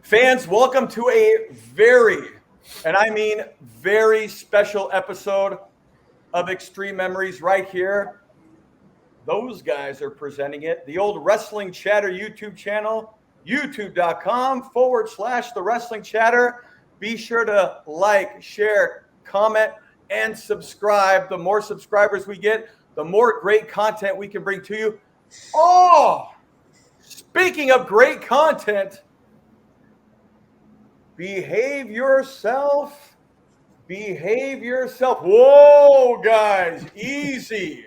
Fans, welcome to a very, and I mean very special episode of Xtreme Memories right here. Those guys are presenting it. The old Wrestling Chatter YouTube channel, youtube.com/The Wrestling Chatter. Be sure to like, share, comment, and subscribe. The more subscribers we get, the more great content we can bring to you. Oh, speaking of great content, behave yourself. Behave yourself. Whoa, guys, easy.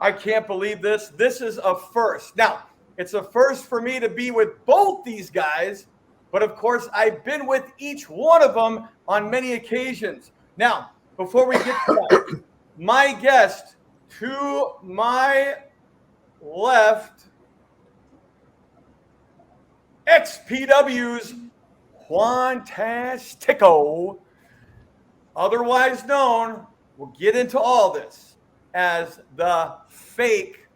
I can't believe this. This is a first. Now, it's a first for me to be with both these guys, but of course, I've been with each one of them on many occasions. Now, before we get to that, my guest to my left, XPW's Juantastico, otherwise known, we'll get into all this, as the fake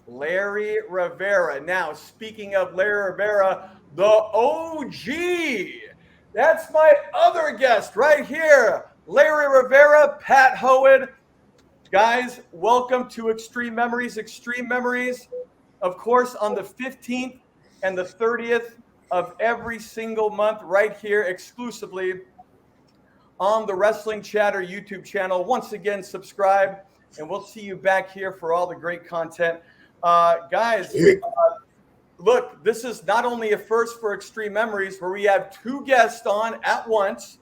Larry Rivera. Now, speaking of Larry Rivera, the OG, that's my other guest right here, Larry Rivera, Pat Hoed. Guys, welcome to Xtreme Memories. Xtreme Memories, of course, on the 15th and the 30th of every single month right here exclusively on the Wrestling Chatter YouTube channel. Once again, subscribe, and we'll see you back here for all the great content. Guys, look, this is not only a first for Xtreme Memories where we have two guests on at once,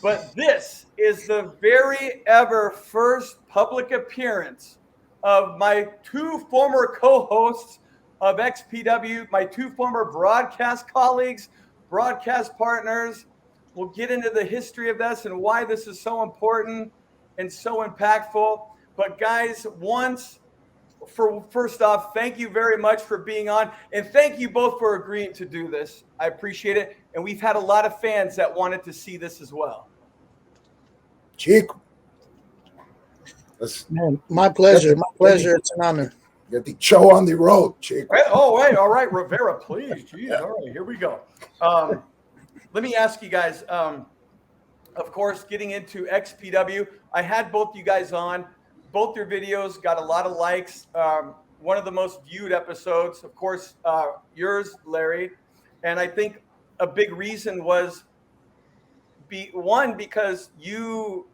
but this is the very ever first public appearance of my two former co-hosts of XPW, my two former broadcast colleagues, broadcast partners. We'll get into the history of this and why this is so important and so impactful. But guys, first off, thank you very much for being on, and thank you both for agreeing to do this. I appreciate it, and we've had a lot of fans that wanted to see this as well. Chico. Man, my pleasure. My pleasure. It's an honor. Get the show on the road, Chico. All right, Rivera, please. Jeez, all right, here we go. Let me ask you guys, of course, getting into XPW, I had both you guys on. Both your videos got a lot of likes. One of the most viewed episodes, of course, yours, Larry. And I think a big reason was, because you,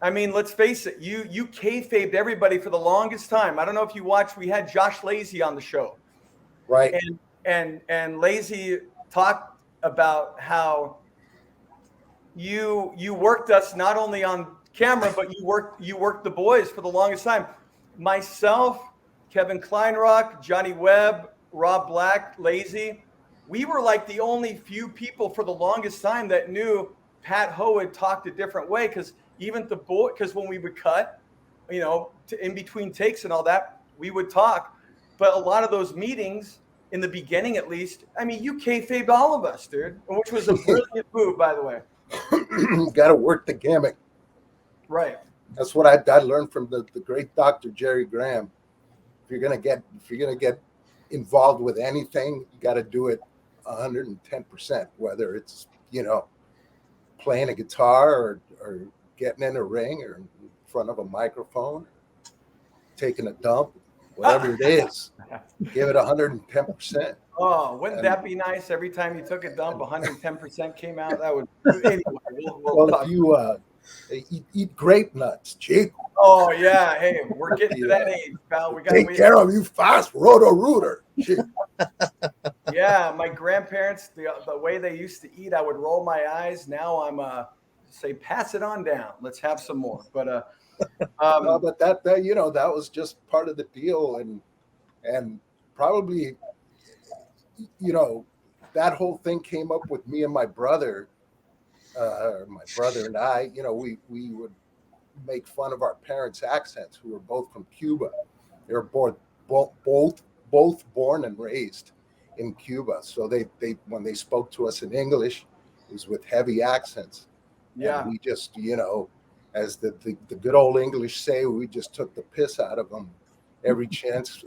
I mean, let's face it, you kayfabed everybody for the longest time. I don't know if you watched, we had Josh Lazy on the show. Right. And Lazy talked about how you worked us not only on camera, but you worked the boys for the longest time. Myself, Kevin Kleinrock, Johnny Webb, Rob Black, Lazy, we were like the only few people for the longest time that knew Pat Hoed talked a different way, because even the boy, because when we would cut, in between takes and all that, we would talk. But a lot of those meetings, in the beginning at least, I mean, you kayfabed all of us, dude, which was a brilliant move, by the way. Got to work the gimmick. Right. That's what I learned from the great Dr. Jerry Graham. If you're gonna get involved with anything, you got to do it 110%. Whether it's playing a guitar or getting in a ring or in front of a microphone, taking a dump, whatever it is, give it 110%. Oh, wouldn't that be nice? Every time you took a dump, 110% came out. That would. Anyway, we'll if you eat grape nuts, Chico. Oh yeah, hey, we're getting to that age, pal. We got to take care of you fast, Roto-Rooter. Yeah, my grandparents, the way they used to eat, I would roll my eyes. Now I'm say, pass it on down. Let's have some more. But no, but that that was just part of the deal, and probably that whole thing came up with me and my brother. My brother and I, we would make fun of our parents' accents, who were both from Cuba. They were both born and raised in Cuba. So they when they spoke to us in English, it was with heavy accents. Yeah. And we just, as the good old English say, we just took the piss out of them every chance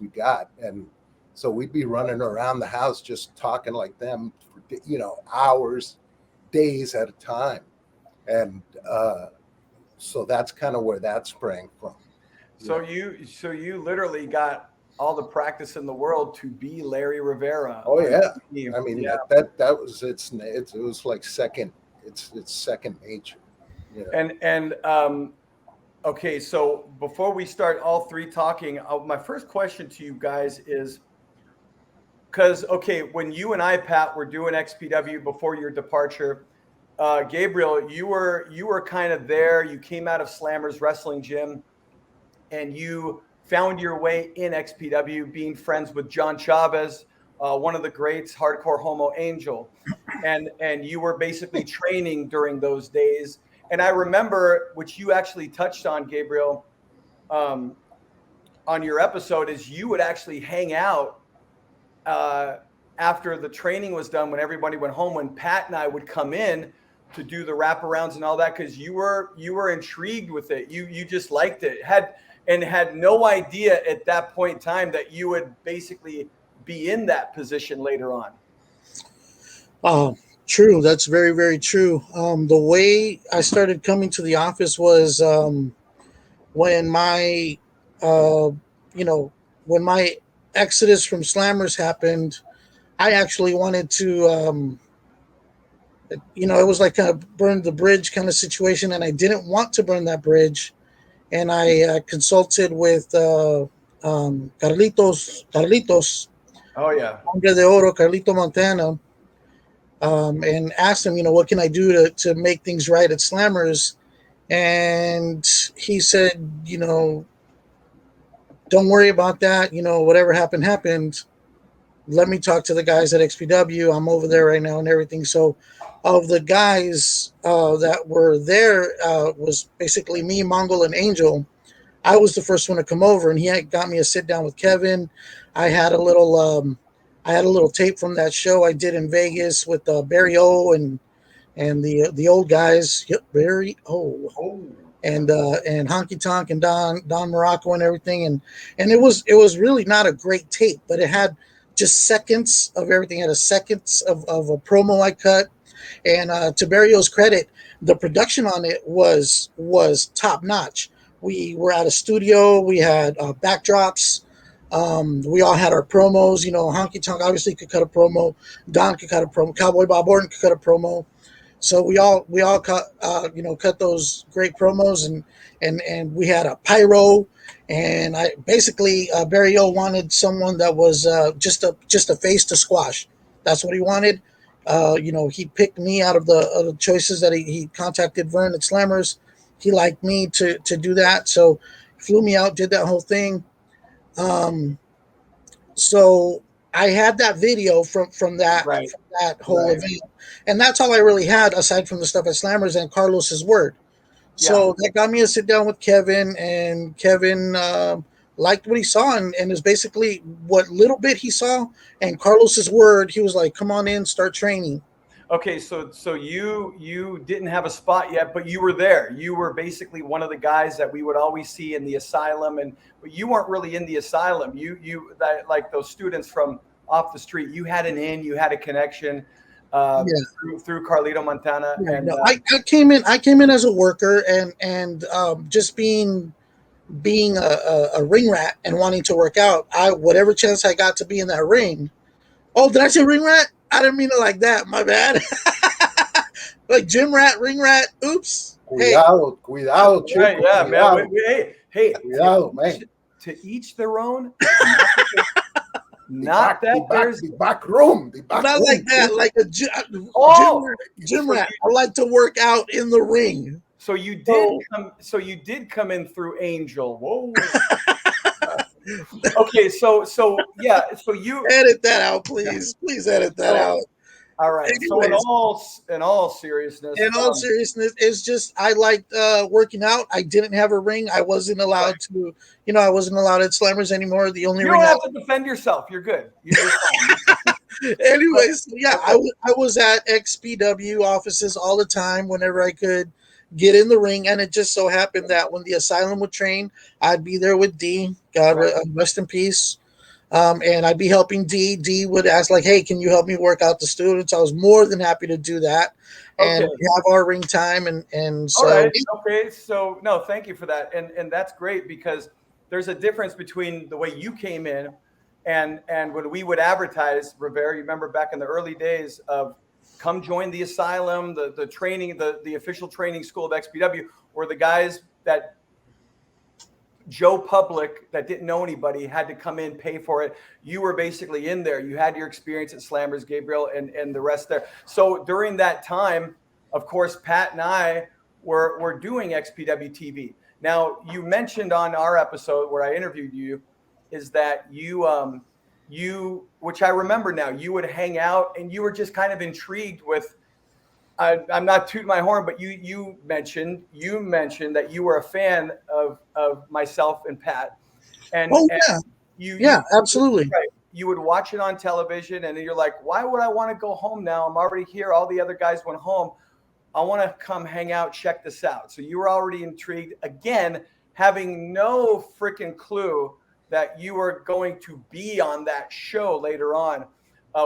we got. And So we'd be running around the house just talking like them for, hours, days at a time. And so that's kind of where that sprang from. So you literally got all the practice in the world to be Larry Rivera. Oh yeah, I mean that was it was like it's second nature. And okay, so before we start all three talking, my first question to you guys is, because when you and I, Pat, were doing XPW before your departure, Gabriel, you were kind of there. You came out of Slammer's wrestling gym, and you found your way in XPW, being friends with John Chavez, one of the greats, Hardcore Homo Angel, and you were basically training during those days. And I remember, which you actually touched on, Gabriel, on your episode, is you would actually hang out after the training was done, when everybody went home, when Pat and I would come in to do the wraparounds and all that, because you were intrigued with it. You just liked it, had no idea at that point in time that you would basically be in that position later on. True. That's very, very true. The way I started coming to the office was when my, when my exodus from Slammers happened. I actually wanted to, it was like a burn the bridge kind of situation, and I didn't want to burn that bridge. And I consulted with Carlitos. Oh yeah, Hombre de Oro, Carlito Montana. And asked him, what can I do to make things right at Slammers? And he said, don't worry about that. Whatever happened. Let me talk to the guys at XPW. I'm over there right now and everything. So of the guys that were there was basically me, Mongol, and Angel. I was the first one to come over, and he had got me a sit down with Kevin. I had a little tape from that show I did in Vegas with Barry O and the old guys. Yep, Barry O. And Honky Tonk and Don Morocco and everything, and it was really not a great tape, but it had just seconds of everything. It had a seconds of a promo I cut, and to Barry O's credit, the production on it was top notch. We were at a studio. We had backdrops. We all had our promos. Honky Tonk obviously could cut a promo. Don could cut a promo. Cowboy Bob Orton could cut a promo. So we all cut cut those great promos, and we had a pyro, and I basically Barry O wanted someone that was just a face to squash. That's what he wanted. He picked me out of the choices that he contacted Vern at Slammers. He liked me to do that, so he flew me out, did that whole thing. So I had that video from that whole event, and that's all I really had aside from the stuff at Slammers and Carlos's word. So that got me to sit down with Kevin, and Kevin liked what he saw, and is basically what little bit he saw and Carlos's word. He was like, "Come on in, start training." Okay, so you didn't have a spot yet, but you were there. You were basically one of the guys that we would always see in the asylum, but you weren't really in the asylum. You like those students from off the street. You had an in, you had a connection through Carlito Montana. Yeah, and I came in as a worker, and just being a ring rat and wanting to work out. Whatever chance I got to be in that ring. Oh, did I say ring rat? I didn't mean it like that. My bad. Like gym rat, ring rat. Oops. Cuidado, Chico. Right, yeah, cuidado. man. Hey, cuidado, man. To each their own. Not that there's the back room. Not like that. Like a gym rat. I like to work out in the ring. So you did come in through Angel. Whoa. Okay, so you edit that out, please. Please edit that out. All right. Anyways, so in all seriousness, it's just I liked working out. I didn't have a ring. I wasn't allowed to. I wasn't allowed at Slammers anymore. The only you ring don't have to defend yourself. You're good. Anyways, I was at XPW offices all the time whenever I could get in the ring, and it just so happened that when the asylum would train, I'd be there with D. God rest in peace. And I'd be helping D. D would ask like, "Hey, can you help me work out the students?" I was more than happy to do that, and Okay. we have our ring time, and All so right. Okay. So no, thank you for that. And that's great because there's a difference between the way you came in and when we would advertise Rivera, you remember back in the early days of come join the asylum, the training, the official training school of XPW, or the guys that Joe Public that didn't know anybody had to come in, pay for it. You were basically in there. You had your experience at Slammers, Gabriel, and the rest there. So during that time, of course, Pat and I were doing XPW TV. Now, you mentioned on our episode where I interviewed you, is that which I remember now, you would hang out and you were just kind of intrigued with I'm not tooting my horn, but you mentioned that you were a fan of myself and Pat, oh and yeah, you yeah, you absolutely. right, you would watch it on television, and you're like, why would I want to go home now? I'm already here. All the other guys went home. I want to come hang out, check this out. So you were already intrigued again, having no freaking clue that you were going to be on that show later on,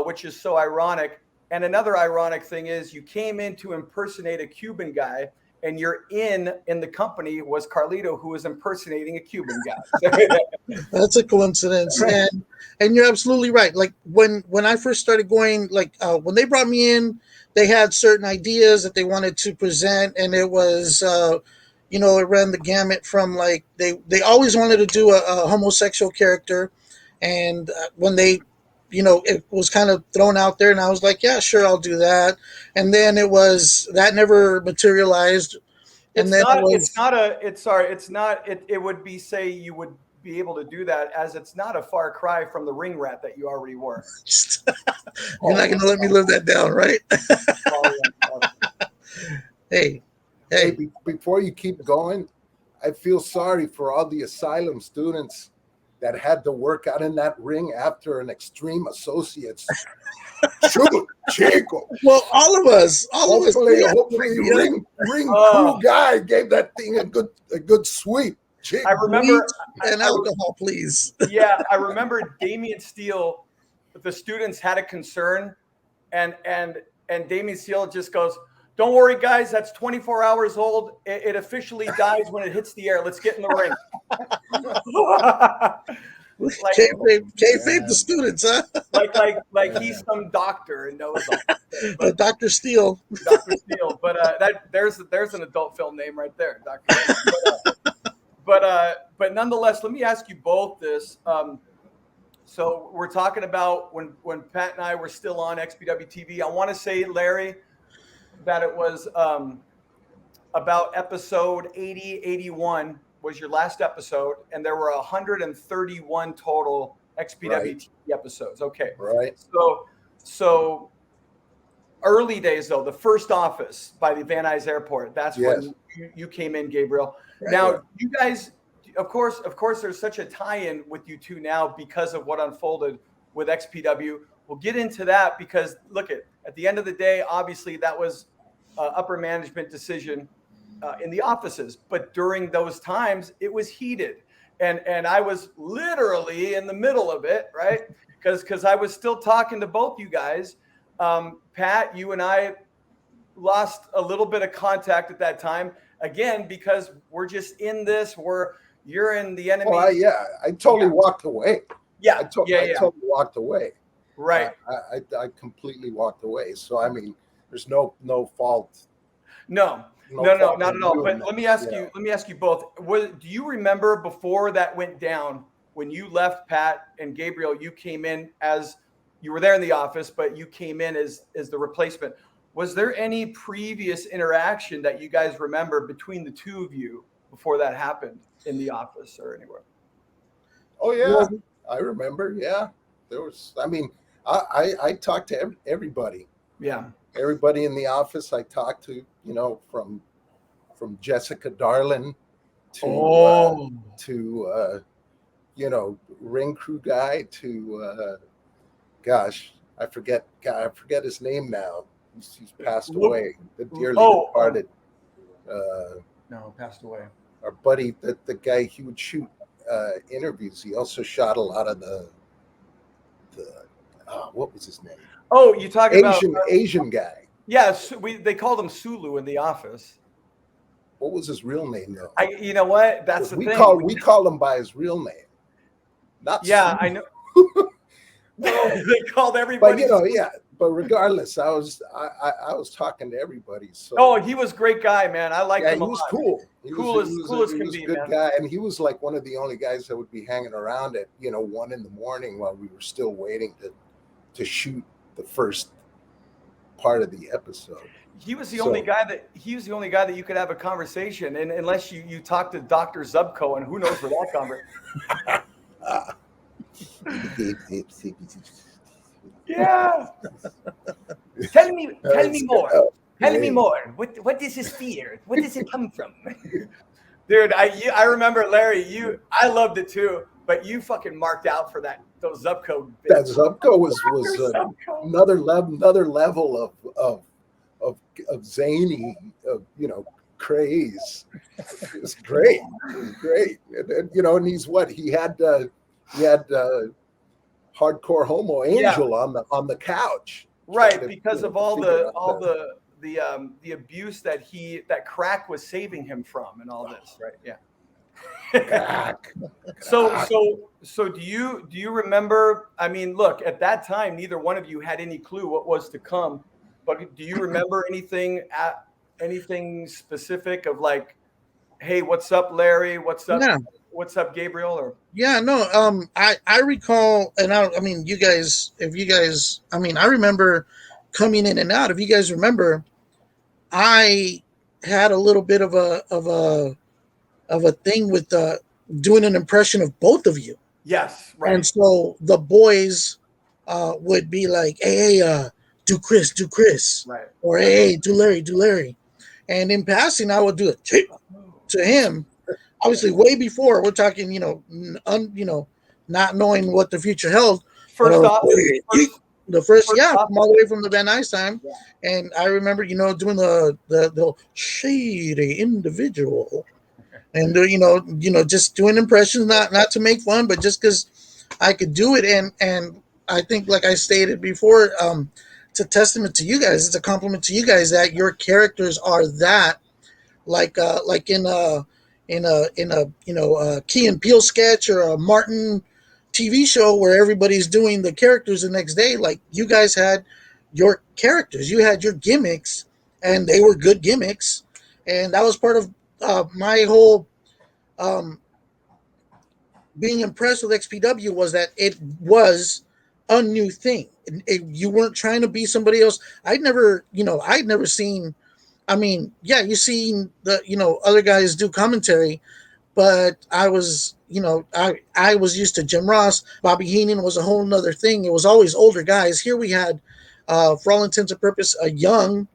which is so ironic. And another ironic thing is you came in to impersonate a Cuban guy, and your in the company was Carlito, who was impersonating a Cuban guy. That's a coincidence, and you're absolutely right. Like when I first started going, like when they brought me in, they had certain ideas that they wanted to present, and it was it ran the gamut from like they always wanted to do a homosexual character, and when they it was kind of thrown out there, and I was like, yeah, sure, I'll do that, and then it was that never materialized, and It's then it not. It's was not a. It's sorry. It's not. It would be say you would be able to do that as it's not a far cry from the ring rat that you already were. you're not gonna let me live that down, right? Hey, Hey, hey. before you keep going, I feel sorry for all the asylum students that had to work out in that ring after an extreme associates. Shoot, Chico. Well, all of us. Hopefully, Yeah. ring Oh, crew guy gave that thing a good sweep. Chico. I Bleach remember. and alcohol, please. Yeah, I remember Damian Steele. The students had a concern, and Damian Steele just goes, "Don't worry, guys. That's 24 hours old. It officially dies when it hits the air. Let's get in the ring." Like, Kayfabe the students, huh? like he's some doctor and knows all this shit. But Dr. Steele. Dr. Steele. But there's an adult film name right there, Dr. Steele. But nonetheless, let me ask you both this. So we're talking about when Pat and I were still on XPW TV. I want to say, Larry, that it was about episode 80, 81 was your last episode, and there were 131 total XPW Right. TV episodes. Okay. Right. So early days though, the first office by the Van Nuys Airport. That's Yes. when you came in, Gabriel. Right. Now, you guys, of course, there's such a tie-in with you two now because of what unfolded with XPW. We'll get into that because look at the end of the day, obviously that was upper management decision in the offices, but during those times it was heated, and I was literally in the middle of it, right? Because I was still talking to both you guys. Pat, you and I lost a little bit of contact at that time again because we're just in this. You're in the enemy. I totally walked away. Yeah, I totally walked away. Right. I completely walked away. So I mean, there's no fault. No, not at all. But let me ask you both. Do you remember before that went down when you left, Pat and Gabriel? You came in as you were there in the office, but you came in as the replacement. Was there any previous interaction that you guys remember between the two of you before that happened in the office or anywhere? Oh yeah, I remember. Yeah, there was. I mean, I talked to everybody. Yeah, everybody in the office I talked to. From Jessica Darlin to ring crew guy to gosh, I forget his name now. He's passed away. The dearly departed. No, passed away. Our buddy, the guy he would shoot interviews. He also shot a lot of the what was his name? Oh, you talking about Asian guy. Yes, they called him Sulu in the office. What was his real name though? You know what? That's the we thing. We call him by his real name. Not yeah, Sulu. I know. They called everybody. But yeah. But regardless, I was talking to everybody. So oh, he was a great guy, man. I liked him a lot. He was cool. Cool as can be, He was a good man. guy, and he was like one of the only guys that would be hanging around at 1 a.m. while we were still waiting to shoot the first part of the episode. He was the only guy that you could have a conversation, and unless you talk to Dr. Zubko, and who knows where that conversation. Yeah. Tell me more. Tell me more. What is his fear? What does it come from? Dude, I remember Larry. I loved it too, but you fucking marked out for those Zubko. That Zubko was another level of zany, craze. It was great. And he's he had hardcore homo angel on the couch, right? Because of all the abuse that crack was saving him from, and all this, right? Yeah. So do you remember? I mean, look, at that time, neither one of you had any clue what was to come. But do you remember anything specific of like, hey, what's up, Larry? What's up? Yeah. What's up, Gabriel? Or I recall, and I mean, I remember coming in and out. If you guys remember, I had a little bit of a thing with doing an impression of both of you. Yes, right. And so the boys would be like, hey, do Kris, right? Or hey, do Larry. And in passing, I would do it to him. Obviously, way before we're talking, not knowing what the future held. First off, from all the way from the Van Nuys time, and I remember, doing the shady individual, and just doing impressions, not to make fun, but just because I could do it, and I think, like I stated before, it's a testament to you guys. It's a compliment to you guys that your characters are that, like in a Key and Peele sketch or a Martin TV show where everybody's doing the characters the next day. Like, you guys had your characters, you had your gimmicks, and they were good gimmicks, and that was part of my whole being impressed with XPW, was that it was a new thing. You weren't trying to be somebody else. I'd never seen. I mean, yeah, you seen the other guys do commentary, but I was I was used to Jim Ross. Bobby Heenan was a whole nother thing. It was always older guys. Here we had, for all intents and purposes, a young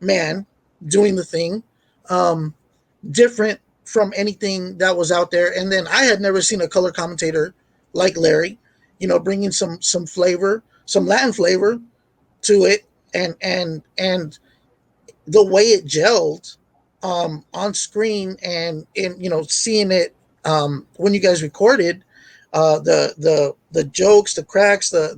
man doing the thing, different from anything that was out there. And then I had never seen a color commentator like Larry, bringing some flavor, some Latin flavor to it, and the way it gelled on screen, and in seeing it when you guys recorded, the jokes, the cracks, all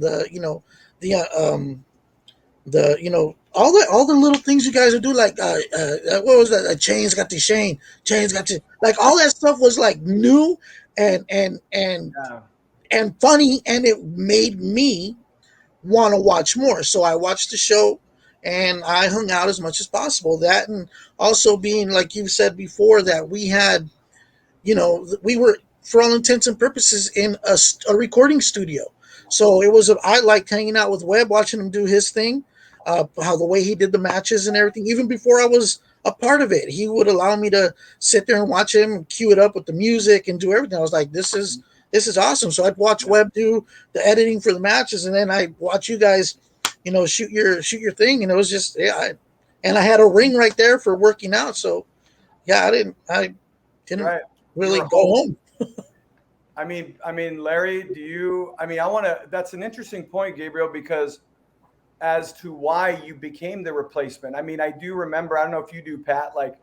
the little things you guys would do, like what was that? Chains got the Shane, chains got to, like, all that stuff was like new and funny, and it made me want to watch more. So I watched the show, and I hung out as much as possible. That, and also being, like you said before, that we had, we were, for all intents and purposes, in a recording studio. So I liked hanging out with Webb, watching him do his thing, how the way he did the matches and everything. Even before I was a part of it, he would allow me to sit there and watch him cue it up with the music and do everything. I was like, this is awesome. So I'd watch Webb do the editing for the matches, and then I'd watch you guys, shoot your thing. And it was just, and I had a ring right there for working out. So yeah, I didn't right. really go home. I mean, Larry, that's an interesting point, Gabriel, because as to why you became the replacement. I mean, I do remember, I don't know if you do, Pat, like,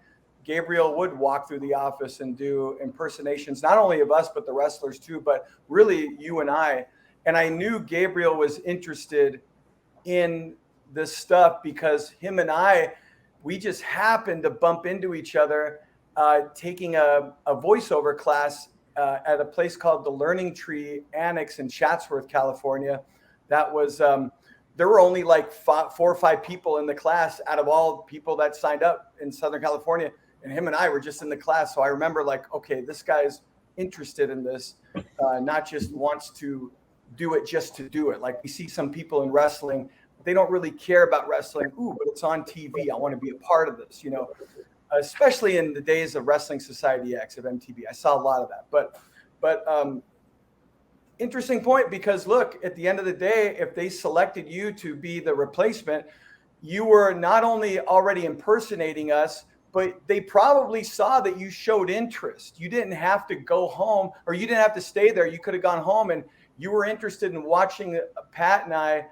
Gabriel would walk through the office and do impersonations, not only of us, but the wrestlers too, but really you and I. And I knew Gabriel was interested in this stuff because him and we just happened to bump into each other taking a voiceover class at a place called the Learning Tree Annex in Chatsworth, California. That was, there were only like 4 or 5 people in the class out of all people that signed up in Southern California. And him and I were just in the class. So I remember like, okay, this guy's interested in this, not just wants to do it just to do it. Like we see some people in wrestling, they don't really care about wrestling. Ooh, but it's on TV. I want to be a part of this, you know, especially in the days of Wrestling Society X of MTV. I saw a lot of that, but interesting point, because look, at the end of the day, if they selected you to be the replacement, you were not only already impersonating us, but they probably saw that you showed interest. You didn't have to go home, or you didn't have to stay there. You could have gone home, and you were interested in watching Pat and I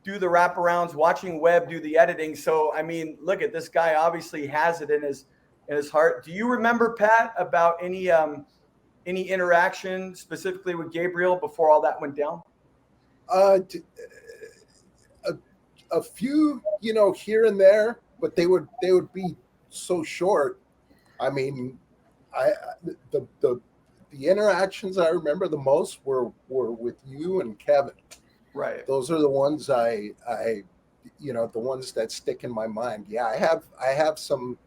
do the wraparounds, watching Webb do the editing. So, I mean, look at this guy obviously has it in his heart. Do you remember, Pat, about any interaction specifically with Gabriel before all that went down? A few, you know, here and there, but they would be so short. I mean, the interactions I remember the most were with you and Kevin. Right. Those are the ones I you know, the ones that stick in my mind. Yeah, I have some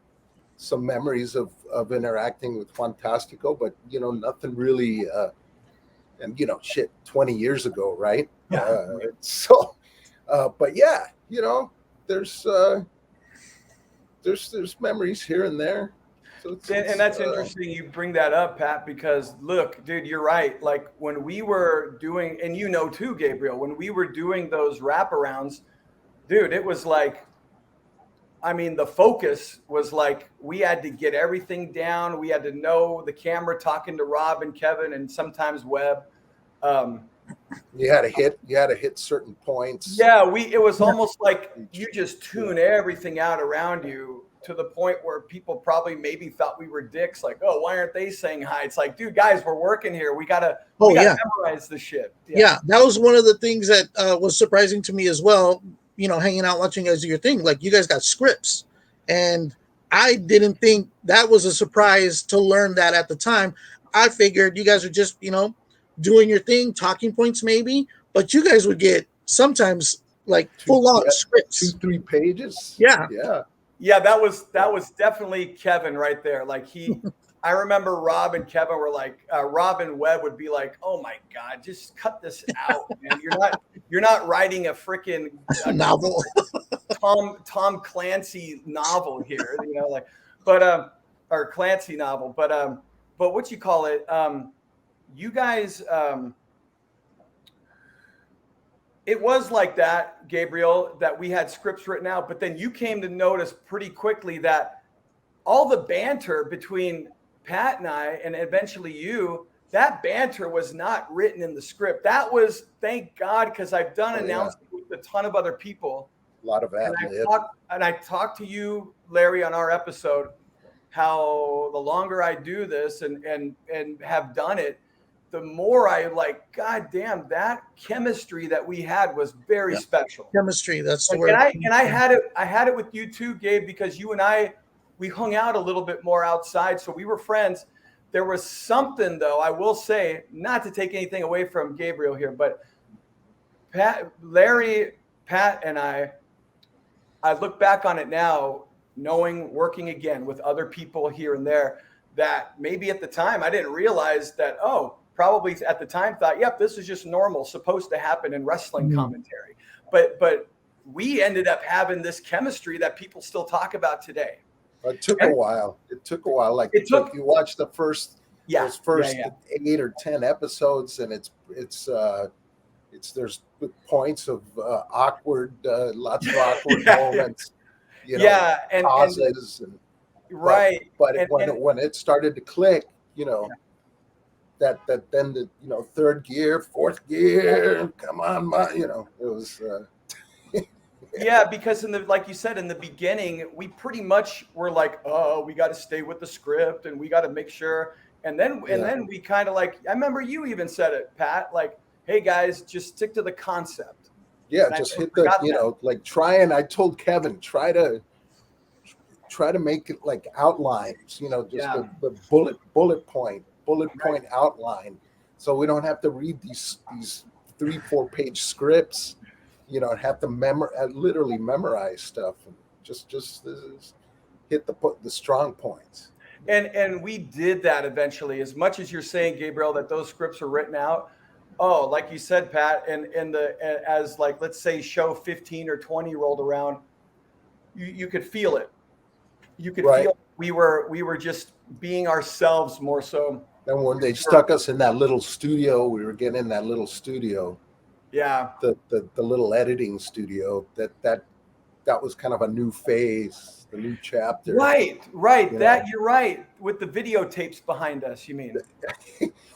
memories of interacting with Juantastico, but you know, nothing really and you know, shit, 20 years ago, right? Yeah. So but yeah, you know, there's memories here and there. So and that's interesting you bring that up, Pat, because look, dude, you're right. Like when we were doing, and you know too, Gabriel, when we were doing those wraparounds, dude, it was like, I mean, the focus was like we had to get everything down. We had to know the camera talking to Rob and Kevin and sometimes Webb. You had to hit certain points. Yeah, it was almost like you just tune everything out around you to the point where people probably maybe thought we were dicks. Like, oh, why aren't they saying hi? It's like, dude, guys, we're working here. We gotta memorize the shit. Yeah, that was one of the things that was surprising to me as well. You know, hanging out watching as your thing, like you guys got scripts, and I didn't think that was a surprise to learn that at the time. I figured you guys are just, you know, doing your thing, talking points maybe, but you guys would get sometimes like full on scripts, 2-3 pages. Yeah, that was definitely Kevin right there. Like I remember Rob and Kevin were like, Rob and Webb would be like, "Oh my God, just cut this out, man! You're not writing a freaking novel, Tom Clancy novel here, you know, like, but or Clancy novel, but what you call it? You guys, it was like that, Gabriel, that we had scripts written out, but then you came to notice pretty quickly that all the banter between Pat and I, and eventually you, that banter was not written in the script. That was, thank God, because I've done announcing with a ton of other people. A lot of ad lib. And I talked to you, Larry, on our episode, how the longer I do this and have done it, the more I like, God damn, that chemistry that we had was very special. Chemistry, that's the word. And I had it with you too, Gabe, because you and I, we hung out a little bit more outside, so we were friends. There was something, though, I will say, not to take anything away from Gabriel here, but Larry, Pat, and I look back on it now, knowing, working again with other people here and there, that maybe at the time I didn't realize that, probably at the time thought, yep, this is just normal, supposed to happen in wrestling commentary. But we ended up having this chemistry that people still talk about today. It took a while. Like you watch the first 8 or 10 episodes, and it's there's points of awkward, lots of awkward moments. You know, and pauses and right. But when it started to click, you know. That then the, you know, third gear, fourth gear, come on, you know, it was yeah, because like you said, in the beginning, we pretty much were like, oh, we got to stay with the script and we got to make sure. And then we kind of like, I remember you even said it, Pat, like, hey guys, just stick to the concept. Yeah, And I just hit the, forgot you that. know, like I told Kevin, try to make it like outlines, you know, just Yeah. the bullet point outline. So we don't have to read these 3-4 page scripts, you know, and have to literally memorize stuff. And just hit the strong points. And we did that eventually. As much as you're saying, Gabriel, that those scripts are written out. Oh, like you said, Pat, and as like let's say show 15 or 20 rolled around, you could feel it. You could Right. feel we were just being ourselves more so. Then when they stuck us in that little studio, we were getting in that little studio, Yeah. the little editing studio. That was kind of a new phase, the new chapter. Right. You That know. you're right. With the videotapes behind us, you mean?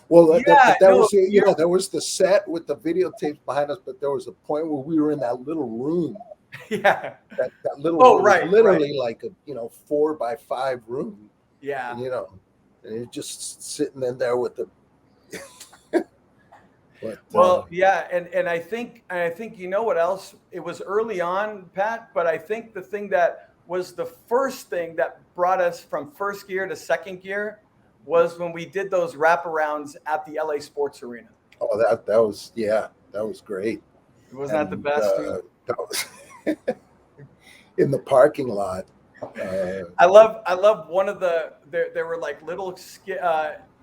Well, Yeah. that No. was, you know, there was the set with the videotapes behind us, but there was a point where we were in that little room. Yeah. That little Oh, room was right. literally like a 4x5 room. Yeah. And, you know, and you're just sitting in there with the. But, Well, yeah, and I think you know what else? It was early on, Pat, but I think the thing that was the first thing that brought us from first gear to second gear was when we did those wraparounds at the LA Sports Arena. oh, that was great. Wasn't that the And best? Dude? that was in the parking lot. I love one of there were like little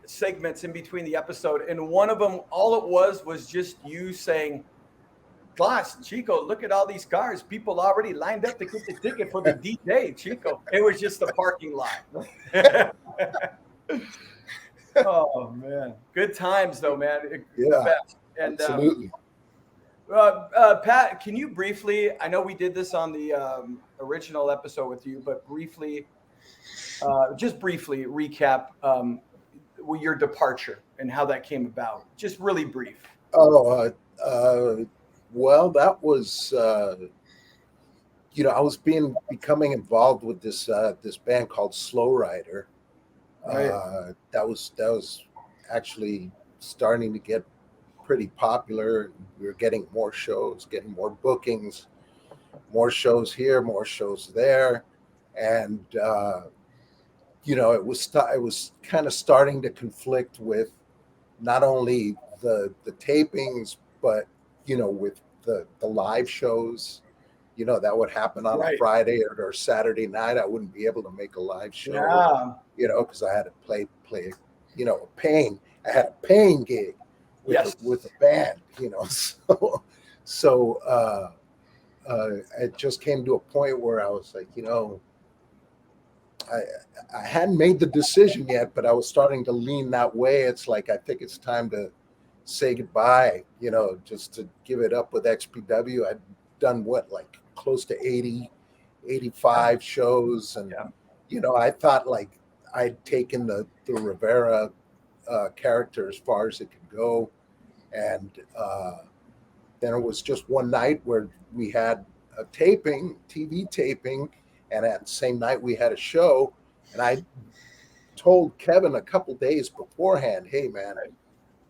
segments in between the episode, and one of them, all it was just you saying, Kloss, Chico, look at all these cars. People already lined up to get the ticket for the DJ, Chico. It was just the parking lot. Oh man, good times though, man. Yeah, best. And absolutely. Pat, can you briefly? I know we did this on the original episode with you, but briefly, just briefly recap your departure and how that came about. Just really brief. Oh, well, that was you know, I was becoming involved with this band called Slow Rider. Right. That was actually starting to get pretty popular. We were getting more shows, getting more bookings, more shows here, more shows there, and you know, it was kind of starting to conflict with not only the tapings, but you know, with the live shows. You know, that would happen on a Friday or Saturday night. I wouldn't be able to make a live show. Yeah. You know, because I had to play. You know, I had a paying gig with a band. You know, so it just came to a point where I was like, you know, I hadn't made the decision yet, but I was starting to lean that way. It's like, I think it's time to say goodbye, you know, just to give it up with XPW. I'd done like close to 80, 85 shows. And, you know, I thought like I'd taken the Rivera character as far as it could go. And then it was just one night where we had a TV taping, and at the same night we had a show. And I told Kevin a couple days beforehand, hey man,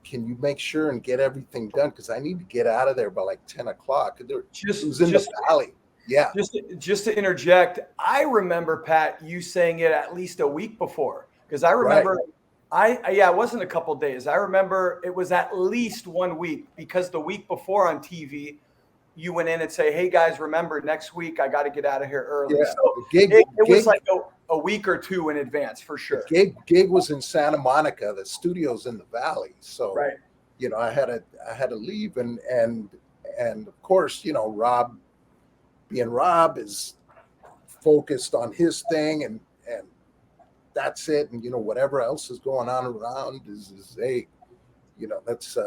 can you make sure and get everything done? Because I need to get out of there by like 10 o'clock. It was in the valley. Yeah. Just to interject, I remember, Pat, you saying it at least a week before. Because I remember it wasn't a couple days. I remember it was at least 1 week, because the week before on TV, you went in and say, hey guys, remember next week I got to get out of here early. Yeah. So it was like a week or two in advance for sure. The gig was in Santa Monica. The studio's in the valley. So you know, I had to leave, and of course, you know, Rob is focused on his thing, and that's it. And you know, whatever else is going on around is you know, that's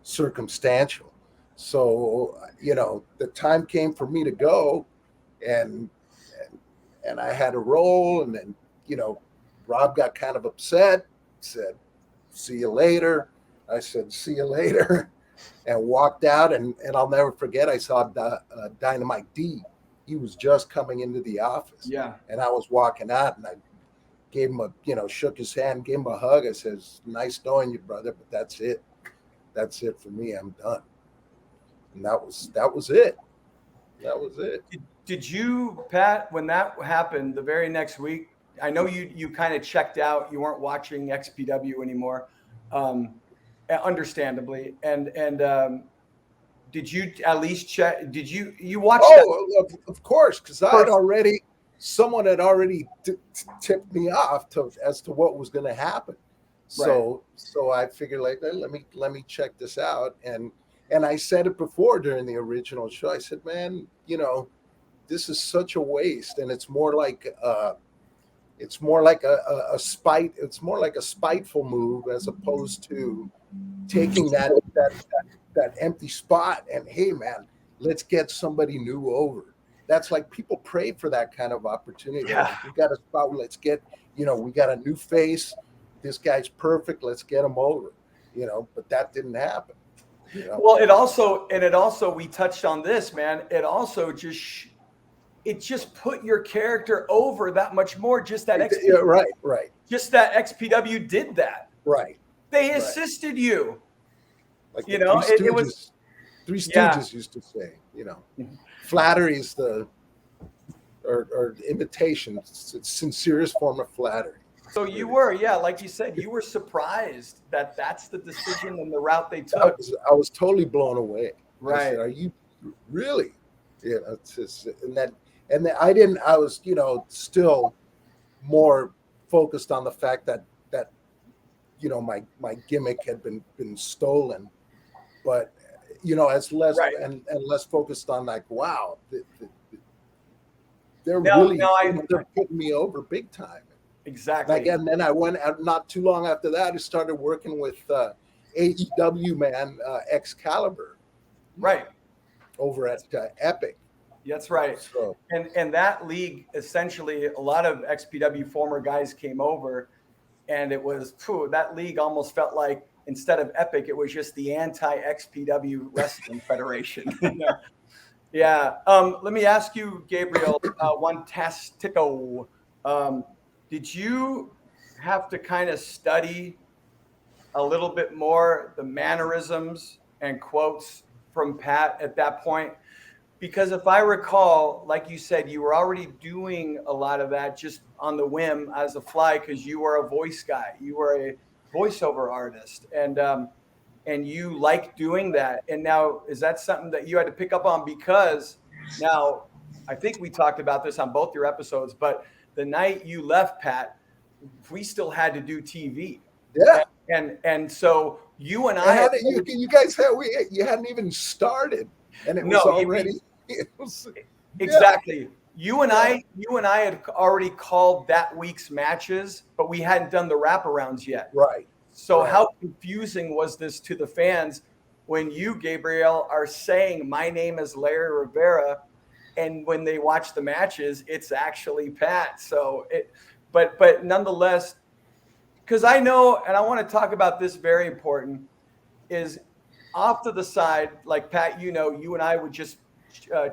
circumstantial. So you know, the time came for me to go, and I had to roll. And then, you know, Rob got kind of upset, said, see you later. I said, see you later, and walked out. And I'll never forget, I saw Dynamite D. He was just coming into the office. Yeah. And I was walking out, and I gave him shook his hand, gave him a hug. I says, nice knowing you, brother, but that's it. that's it for me. I'm done. And that was it. That was it. Did you, Pat, when that happened the very next week? I know you kind of checked out. You weren't watching XPW anymore, understandably. And did you at least check? Did you watch that? Oh, of course, because someone had already tipped me off as to what was going to happen. So I figured, like, let me check this out. And I said it before during the original show. I said, man, this is such a waste, and it's more like a spite. It's more like a spiteful move as opposed to taking that empty spot and, hey man, let's get somebody new over. That's like people pray for that kind of opportunity. Yeah. Like, we got a spot. Let's get, we got a new face. This guy's perfect. Let's get him over. But that didn't happen. Well, it also we touched on this, man. It also just put your character over that much more. Just that XPW, right. Just that XPW did that. Right. They assisted you. Like it was Three Stooges used to say, flattery is or imitation. It's the sincerest form of flattery. So you were, like you said, you were surprised that that's the decision and the route they took. I was totally blown away. Right. I said, are you really? It's just, I was, still more focused on the fact that my gimmick had been stolen, but as less and less focused on, like, wow, they're putting me over big time. Exactly. Like, and then I went out not too long after that. I started working with AEW man Excalibur, right, over at Epic. That's right. So, and that league, essentially, a lot of XPW former guys came over, and it was that league almost felt like, instead of Epic, it was just the anti-XPW Wrestling Federation. Yeah. Let me ask you, Gabriel, Juantastico, did you have to kind of study a little bit more the mannerisms and quotes from Pat at that point? Because if I recall, like you said, you were already doing a lot of that just on the whim as a fly, because you were a voice guy. You were a voiceover artist, and you like doing that. And now, is that something that you had to pick up on? Because now, I think we talked about this on both your episodes, but the night you left, Pat, we still had to do TV. Yeah. And so you and you guys hadn't even started, and it was already. Exactly. You and I had already called that week's matches, but we hadn't done the wraparounds yet. Right. So how confusing was this to the fans when you, Gabriel, are saying my name is Larry Rivera, and when they watch the matches, it's actually Pat. So but nonetheless, because I know, and I want to talk about this, very important, is off to the side, like Pat, you and I would just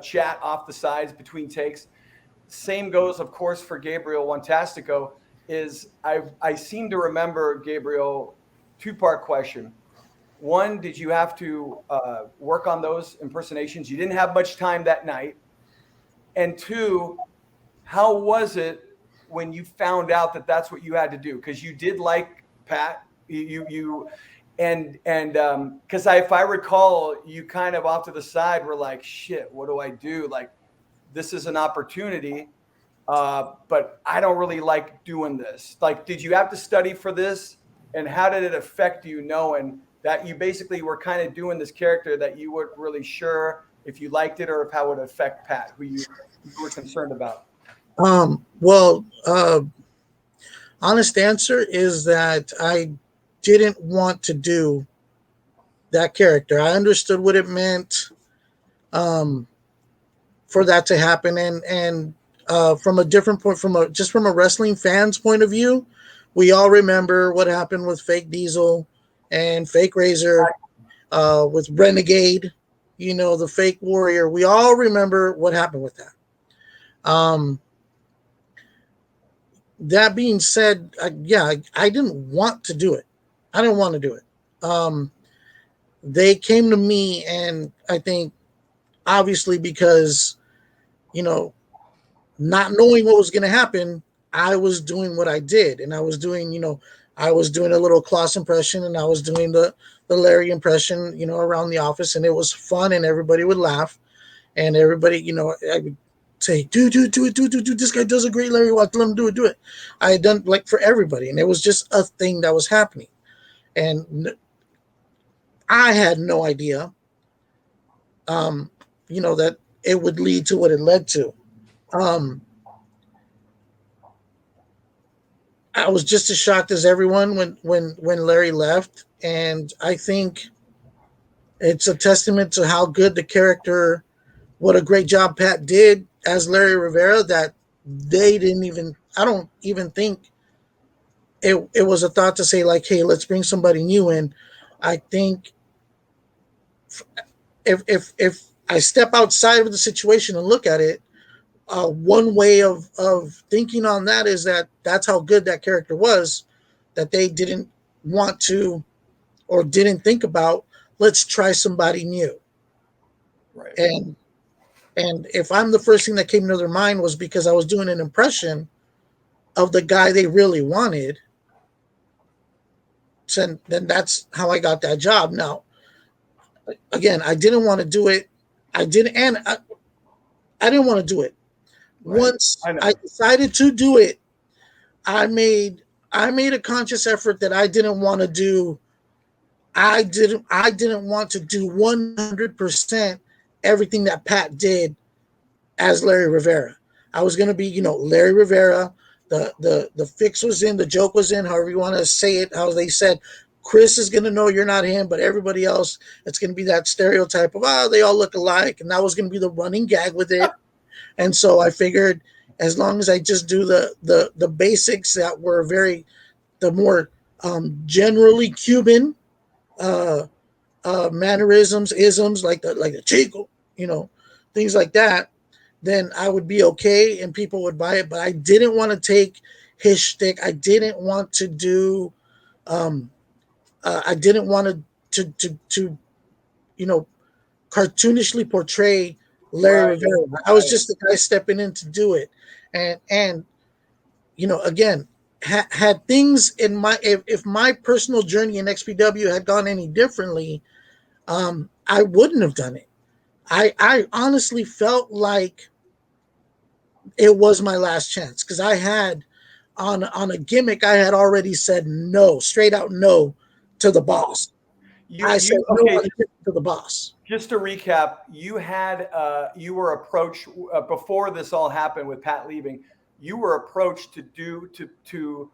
chat off the sides between takes. Same goes, of course, for Gabriel Juantastico. Is I seem to remember, Gabriel, two-part question. One, did you have to work on those impersonations? You didn't have much time that night. And two, how was it when you found out that that's what you had to do? Because you did like Pat, and because if I recall, you kind of off to the side were like, shit, what do I do? Like, this is an opportunity, but I don't really like doing this. Like, did you have to study for this? And how did it affect you, knowing that you basically were kind of doing this character that you weren't really sure if you liked it or if how it would affect Pat, who you were concerned about? Honest answer is that I didn't want to do that character. I understood what it meant for that to happen, and from a different point, from a wrestling fan's point of view, we all remember what happened with Fake Diesel and Fake Razor, with Renegade, the Fake Warrior. We all remember what happened with that. That being said, I didn't want to do it. I didn't want to do it. they came to me, and I think obviously because, you know, not knowing what was going to happen, I was doing what I did, and I was doing, I was doing a little Kloss impression, and I was doing the Larry impression, around the office, and it was fun, and everybody would laugh, and everybody, I would say, do it, do. This guy does a great Larry Watch. Let him do it. I had done like for everybody, and it was just a thing that was happening, and I had no idea, that it would lead to what it led to. Um, I was just as shocked as everyone when Larry left, and I think it's a testament to how good the character, what a great job Pat did as Larry Rivera, that they didn't even. I don't even think it was a thought to say like, hey, let's bring somebody new in. I think if I step outside of the situation and look at it, one way of thinking on that is that that's how good that character was, that they didn't want to or didn't think about, let's try somebody new. Right. And if I'm the first thing that came to their mind was because I was doing an impression of the guy they really wanted, then that's how I got that job. Now, again, I didn't want to do it. I didn't, and I didn't want to do it. Right. Once I know. I decided to do it, I made a conscious effort that I didn't want to do. I didn't want to do 100% everything that Pat did as Larry Rivera. I was going to be, Larry Rivera. The fix was in, the joke was in, however you want to say it. How they said, Kris is going to know you're not him, but everybody else, it's going to be that stereotype of, they all look alike, and that was going to be the running gag with it. And so I figured, as long as I just do the basics that were the more generally Cuban mannerisms, isms, like the chico, things like that, then I would be okay and people would buy it. But I didn't want to take his shtick. I didn't want to do. I didn't want to cartoonishly portray Larry Right. Rivera. I was just the guy stepping in to do it, and again, had things in my if my personal journey in XPW had gone any differently, I wouldn't have done it. I honestly felt like it was my last chance because I had on a gimmick I had already said no, straight out no to the boss. I said no Okay. on the gimmick to the boss. Just to recap, you were approached before this all happened with Pat leaving. You were approached to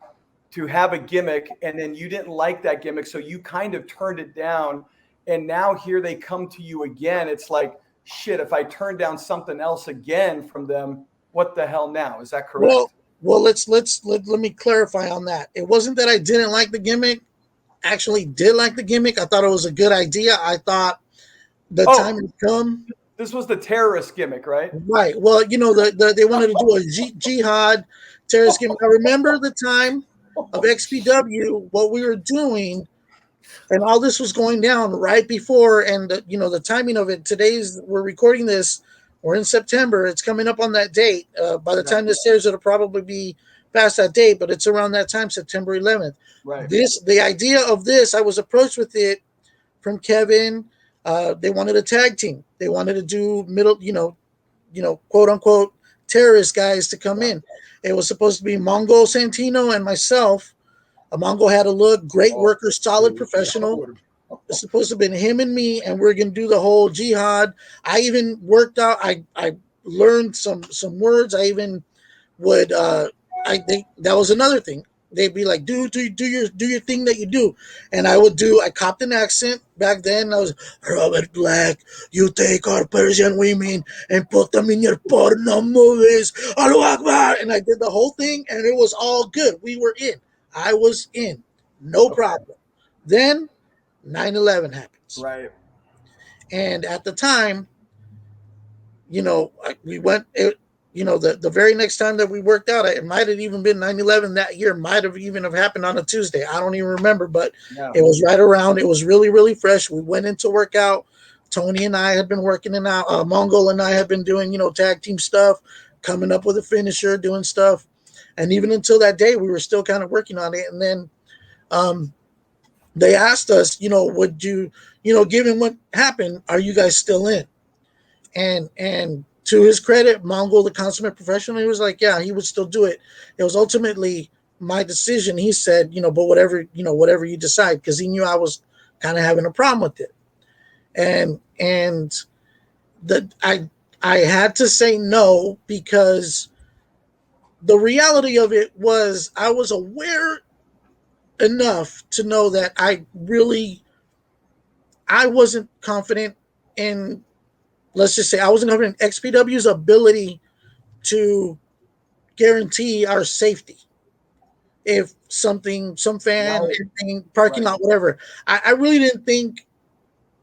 have a gimmick, and then you didn't like that gimmick, so you kind of turned it down. And now here they come to you again. It's like, shit, if I turn down something else again from them, what the hell now? Is that correct? Well, let me clarify on that. It wasn't that I didn't like the gimmick. I actually did like the gimmick. I thought it was a good idea. I thought the time had come. This was the terrorist gimmick, right? Right. Well, they wanted to do a jihad terrorist gimmick. I remember the time of XPW, what we were doing, and all this was going down right before, and the timing of it. We're recording this. We're in September. It's coming up on that date. By the time this airs, it'll probably be past that date, but it's around that time, September 11th. Right. The idea of this, I was approached with it from Kevin. They wanted a tag team. They wanted to do middle, quote unquote terrorist guys to come in. It was supposed to be Mongo Santino and myself. Mongo had a look, great worker, solid professional. It's supposed to have been him and me, and we're gonna do the whole jihad. I even worked out. I learned some words. I even would. I think that was another thing. They'd be like, "Do your thing that you do," and I would do. I copped an accent back then. I was Robert Black. You take our Persian women and put them in your porno movies. Allahu Akbar. And I did the whole thing, and it was all good. We were in. I was in. No problem. Then 9/11 happens. Right. And at the time, we went. the very next time that we worked out, it might have even been 9/11 that year. Might have even have happened on a Tuesday. I don't even remember, but No. it was right around. It was really, really fresh. We went into workout. Tony and I had been working it out. Mongol and I had been doing, tag team stuff, coming up with a finisher, doing stuff. And even until that day, we were still kind of working on it. And then they asked us, would you, given what happened, are you guys still in? And to his credit, Mongol, the consummate professional, he was like, yeah, he would still do it. It was ultimately my decision. He said, but whatever you decide, because he knew I was kind of having a problem with it. And that I had to say no, because the reality of it was I was aware enough to know that I wasn't confident in, let's just say, I wasn't confident in XPW's ability to guarantee our safety. If some fan, Right. anything, parking Right. lot, whatever, I really didn't think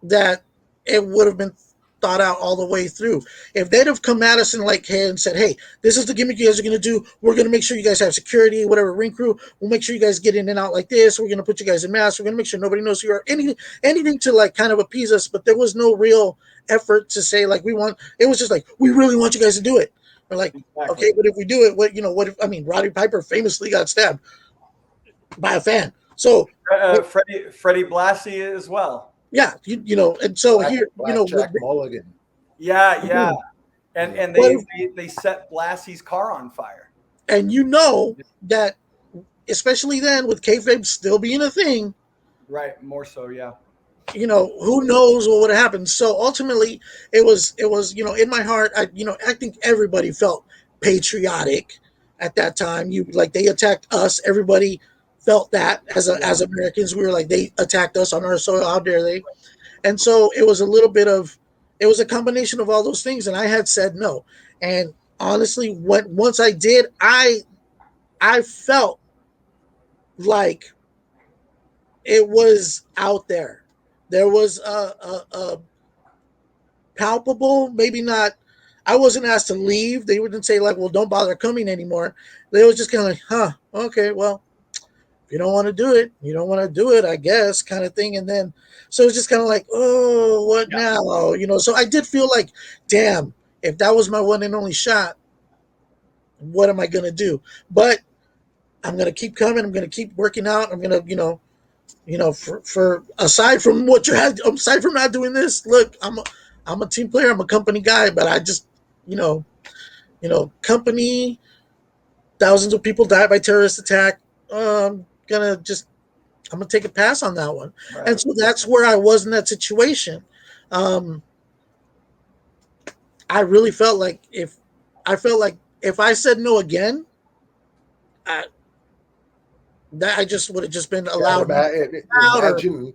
that it would have been thought out all the way through. If they'd have come at us and said, hey, this is the gimmick you guys are going to do. We're going to make sure you guys have security, whatever, ring crew. We'll make sure you guys get in and out like this. We're going to put you guys in masks. We're going to make sure nobody knows who you are. Anything to kind of appease us. But there was no real effort to say we want. It was just we really want you guys to do it. We're like, Exactly. okay, but if we do it, what if, Roddy Piper famously got stabbed by a fan. So Freddie Blassie as well. yeah, and so Blackjack Mulligan. Yeah. And they set Blassie's car on fire. And that, especially then with kayfabe still being a thing, right? More so, yeah. Who knows what would have happened. So ultimately, it was in my heart. I think everybody felt patriotic at that time. They attacked us. Everybody felt that as Americans, we were like, they attacked us on our soil. How dare they? And so it was a combination of all those things. And I had said no. And honestly, once I did, I felt like it was out there. There was a palpable, maybe not. I wasn't asked to leave. They wouldn't say well, don't bother coming anymore. They was just kind of okay, well, if you don't want to do it, you don't want to do it, I guess, kind of thing. And then, so it's just kind of oh, what now? So I did feel damn, if that was my one and only shot, what am I going to do? But I'm going to keep coming. I'm going to keep working out. I'm going to, for aside from aside from not doing this, look, I'm a team player. I'm a company guy, but I just, company, thousands of people died by terrorist attack. I'm gonna take a pass on that one. Right. And so that's where I was in that situation. I really felt like if I said no again, I just would have just been allowed. Imagine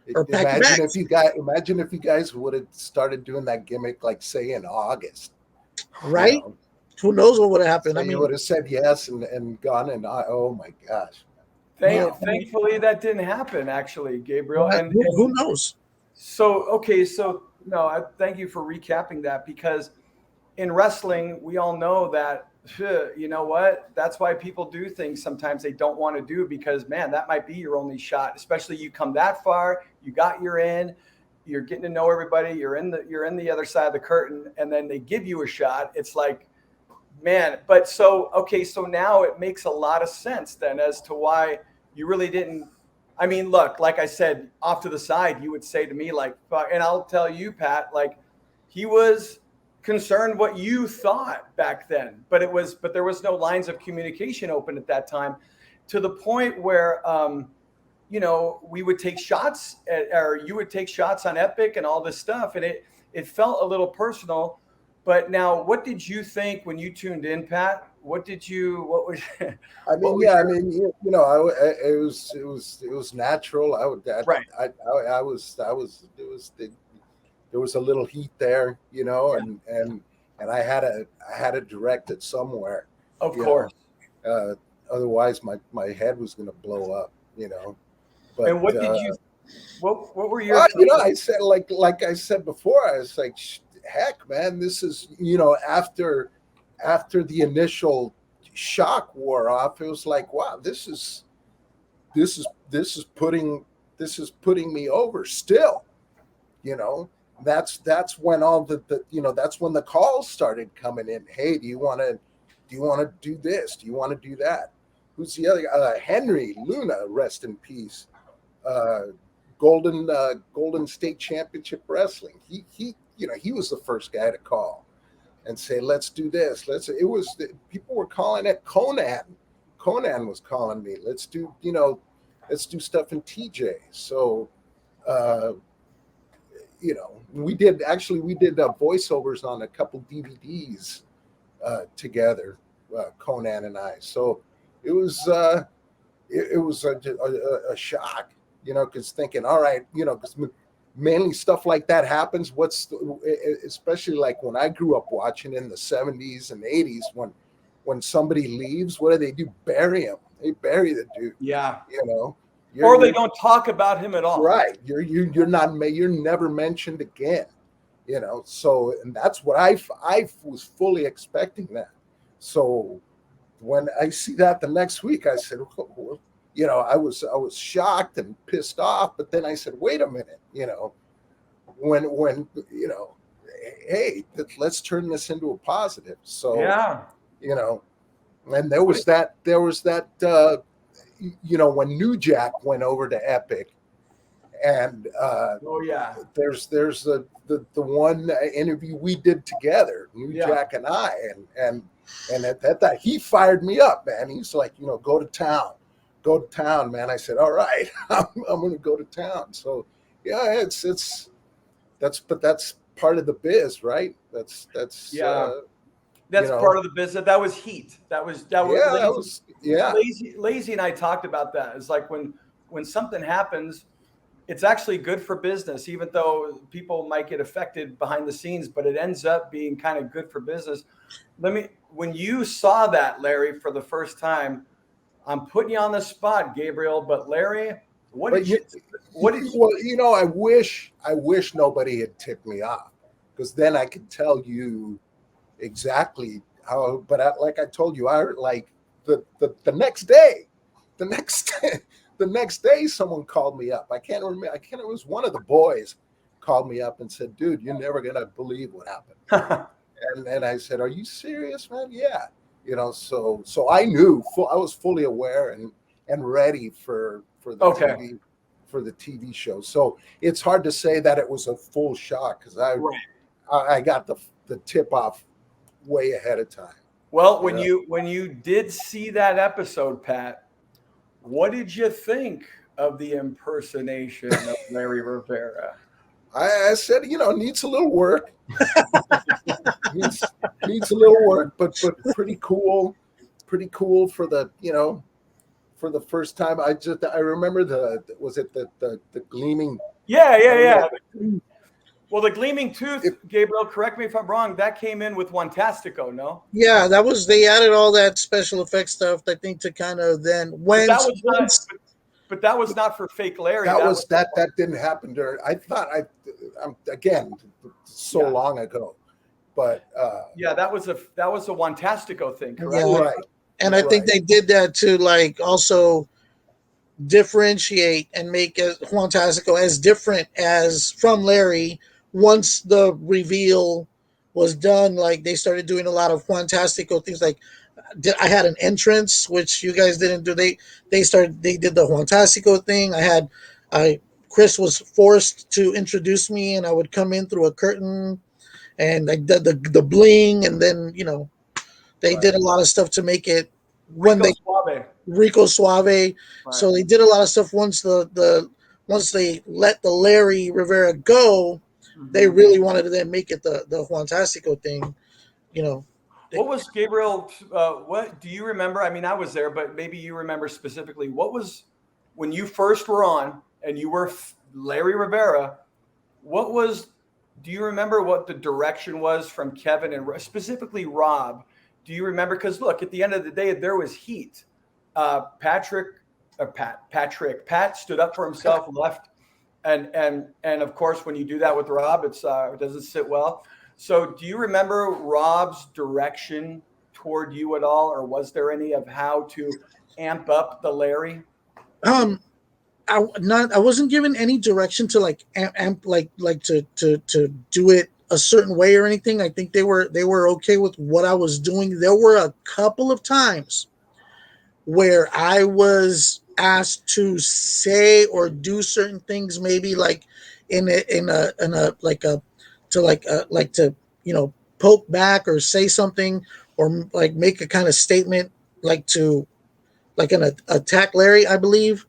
if you guys would have started doing that gimmick, say in August, right? Who knows what would have happened? So you would have said yes and gone, and oh my gosh. Thankfully, that didn't happen, actually, Gabriel. And who knows? So no, I thank you for recapping that, because in wrestling, we all know that, you know what? That's why people do things sometimes they don't want to do, because, man, that might be your only shot, especially you come that far, you got your in, you're getting to know everybody, you're in the other side of the curtain, and then they give you a shot. It's like, man, but so now it makes a lot of sense then as to why you really didn't. I mean, look, like I said, off to the side, you would say to me and I'll tell you, Pat, he was concerned what you thought back then, but there was no lines of communication open at that time, to the point where, we would take shots or you would take shots on Epic and all this stuff. And it felt a little personal. But now, what did you think when you tuned in, Pat? What was? It was natural. There was a little heat there, and I had to direct it somewhere. Of course. Otherwise, my head was going to blow up, But, and what did you? What were your? I said like I said before, I was like, heck, man, this is after after the initial shock wore off, it was like, wow, this is putting me over still. You know, that's when all the that's when the calls started coming in. Hey, do you want to do this? Do you want to do that? Who's the other? Henry Luna, rest in peace. Golden State Championship Wrestling. He he was the first guy to call and say, let's do this. People were calling it Conan. Conan was calling me. Let's do stuff in TJ. So, we did voiceovers on a couple DVDs together, Conan and I. So it was a shock, because thinking, all right, because mainly stuff like that happens. Especially like when I grew up watching in the 70s and 80s, when somebody leaves, what do? Bury him. They bury the dude. Yeah. Or they don't talk about him at all. Right. You're never mentioned again. So, and that's what I was fully expecting that. So when I see that the next week, I said, well, I was shocked and pissed off, but then I said, wait a minute, when hey, let's turn this into a positive. So, yeah, and there was that when New Jack went over to Epic, and there's the one interview we did together, New Jack and I, and at that he fired me up, man. He's like, go to town, man. I said, all right, I'm going to go to town. So yeah, that's part of the biz, right? That's part of the business. That was heat. That was Lazy and I talked about that. It's like when something happens, it's actually good for business, even though people might get affected behind the scenes, but it ends up being kind of good for business. When you saw that, Larry, for the first time, I'm putting you on the spot, Gabriel, but Larry, I wish nobody had tipped me off, because then I could tell you exactly how, but like I told you, the next day, the next day someone called me up. It was one of the boys called me up and said, dude, you're never going to believe what happened. and I said, are you serious, man? Yeah. So I knew, I was fully aware and ready for the TV show. So it's hard to say that it was a full shock, because I got the tip off way ahead of time. Well, when you did see that episode, Pat, what did you think of the impersonation of Larry Rivera? I said, needs a little work. needs a little work, but pretty cool for the first time. I remember the gleaming. Yeah. Well, the gleaming tooth, Gabriel, correct me if I'm wrong, that came in with Juantastico, no? Yeah, they added all that special effects stuff, I think, to kind of then when. But that was not for fake Larry. That didn't happen during. I thought again long ago, but that was a Juantastico thing, correct? Yeah, right. And I think they did that to also differentiate and make Juantastico as different as from Larry. Once the reveal was done, they started doing a lot of Juantastico things. I had an entrance, which you guys didn't do. They did the Juantastico thing. Kris was forced to introduce me, and I would come in through a curtain, and I did the bling, and then they did a lot of stuff to make it Rico Suave. Right. So they did a lot of stuff once once they let the Larry Rivera go. Mm-hmm. They really wanted to then make it the Juantastico thing. What was Gabriel? What do you remember? I mean, I was there, but maybe you remember specifically. What was when you first were on and you were Larry Rivera? Do you remember what the direction was from Kevin and specifically Rob? Do you remember? Because look, at the end of the day, there was heat. Pat stood up for himself, left, and of course, when you do that with Rob, it doesn't sit well. So do you remember Rob's direction toward you at all, or was there any of how to amp up the Larry? Um, I wasn't given any direction to like to do it a certain way or anything. I think they were okay with what I was doing. There were a couple of times where I was asked to say or do certain things, maybe like in a like a like to poke back or say something or like make a kind of statement like to like an attack Larry, I believe,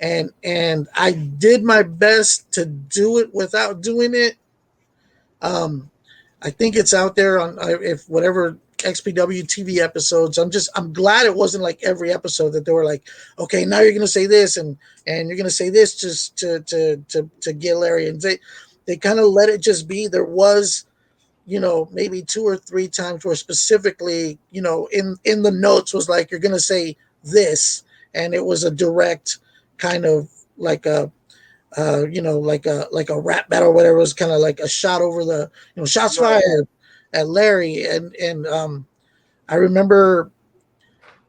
and I did my best to do it without doing it. Um, I think it's out there on if whatever XPW TV episodes. I'm glad it wasn't like every episode that they were like, okay, now you're gonna say this and you're gonna say this just to get Larry, and they kind of let it just be. There was maybe two or three times where specifically in the notes was like you're gonna say this, and it was a direct kind of like a like a rap battle or whatever. It was kind of like a shot over the, shots Right. fired at Larry. And I remember,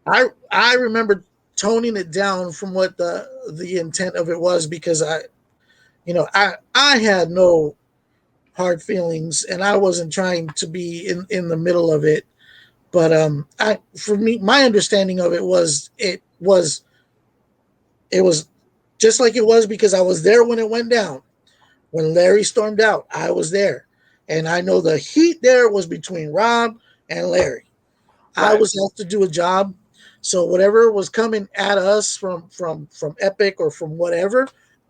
I remember toning it down from what the intent of it was, because I had no hard feelings and I wasn't trying to be in the middle of it. But for me, my understanding of it was just like it was, because I was there when it went down. When Larry stormed out, I was there. And I know the heat there was between Rob and Larry. I Right. was asked to do a job. So whatever was coming at us from Epic or from whatever,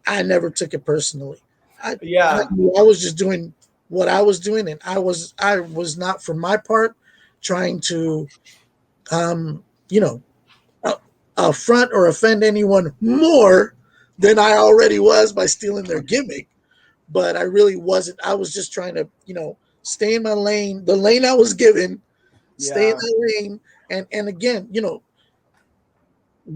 I never took it personally. I Yeah. knew I was just doing what I was doing, and I was not, for my part, trying to um you know uh, affront or offend anyone more than I already was by stealing their gimmick. But I really wasn't. I was just trying to, stay in my lane, the lane I was given, stay in Yeah. that lane. And again, And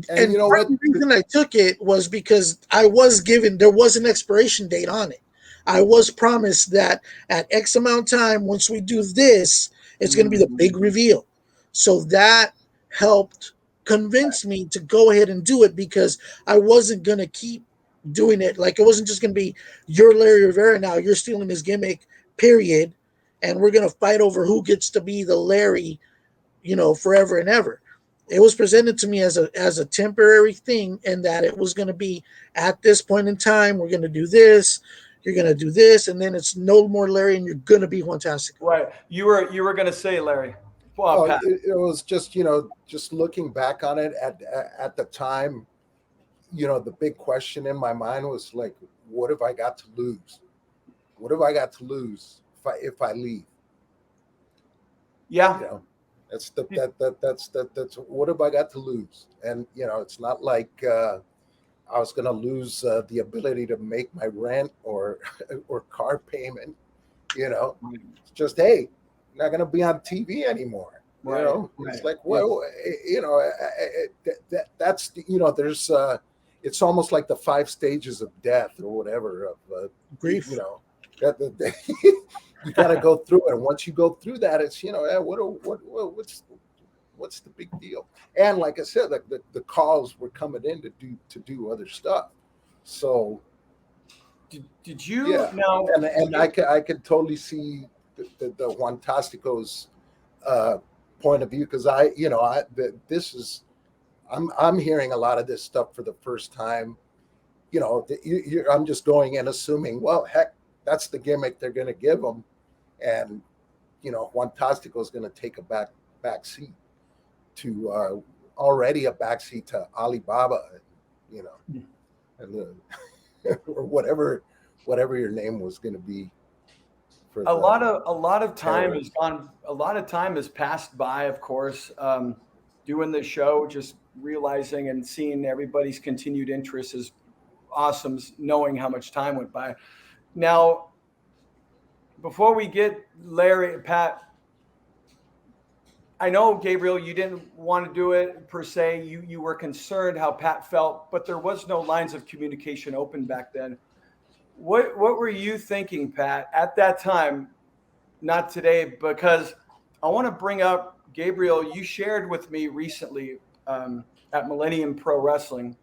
and you know part what? of the reason I took it was because I was given, there was an expiration date on it. I was promised that at X amount of time, once we do this, it's going to be the Mhm. big reveal. So that helped convince me to go ahead and do it, because I wasn't going to keep doing it. Like, it wasn't just going to be, you're Larry Rivera now, you're stealing his gimmick, period. And we're going to fight over who gets to be the Larry, forever and ever. It was presented to me as a temporary thing, and that it was going to be, at this point in time, we're going to do this, you're going to do this, and then it's no more Larry, and you're going to be Juantastico. Right. You were going to say, Larry. Well, Oh, Pat. it was just just looking back on it at the time. The big question in my mind was like, what have I got to lose? What have I got to lose if I leave? Yeah. You know, that's what have I got to lose? And it's not like I was going to lose the ability to make my rent or or car payment. It's just, hey, I'm not going to be on TV anymore. Right. It's Right. like, Yeah. well, that's there's it's almost like the 5 stages of death or whatever of Grief. that you got to go through it. And once you go through that, it's what's the big deal? And like I said, like the calls were coming in to do other stuff. So Did you yeah, now? and I could totally see the Juantastico's point of view, because this is I'm hearing a lot of this stuff for the first time. I'm just going and assuming, well, heck, that's the gimmick they're going to give them, and Juantastico is going to take a back seat to already a backseat to Alibaba, you know, and or whatever your name was going to be for A the lot of time terror. has gone. A lot of time has passed by. Of course, doing the show, just realizing and seeing everybody's continued interest is awesome. Knowing how much time went by. Now, before we get Larry, Pat, I know, Gabriel, you didn't want to do it per se. You were concerned how Pat felt, but there was no lines of communication open back then. What were you thinking, Pat, at that time? Not today, because I want to bring up Gabriel, you shared with me recently at Millennium Pro Wrestling.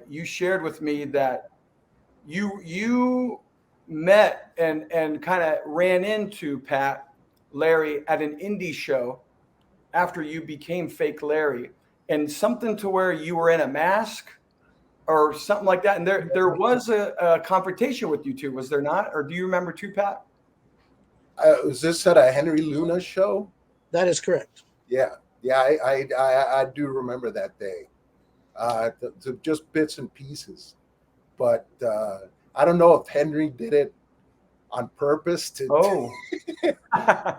You shared with me that you met and kind of ran into Larry at an indie show after you became fake Larry, and something to where you were in a mask or something like that. And there was a confrontation with you two, was there not? Or do you remember too, Pat? Was this at a Henry Luna show? That is correct. Yeah, I do remember that day. Just bits and pieces, but I don't know if Henry did it on purpose to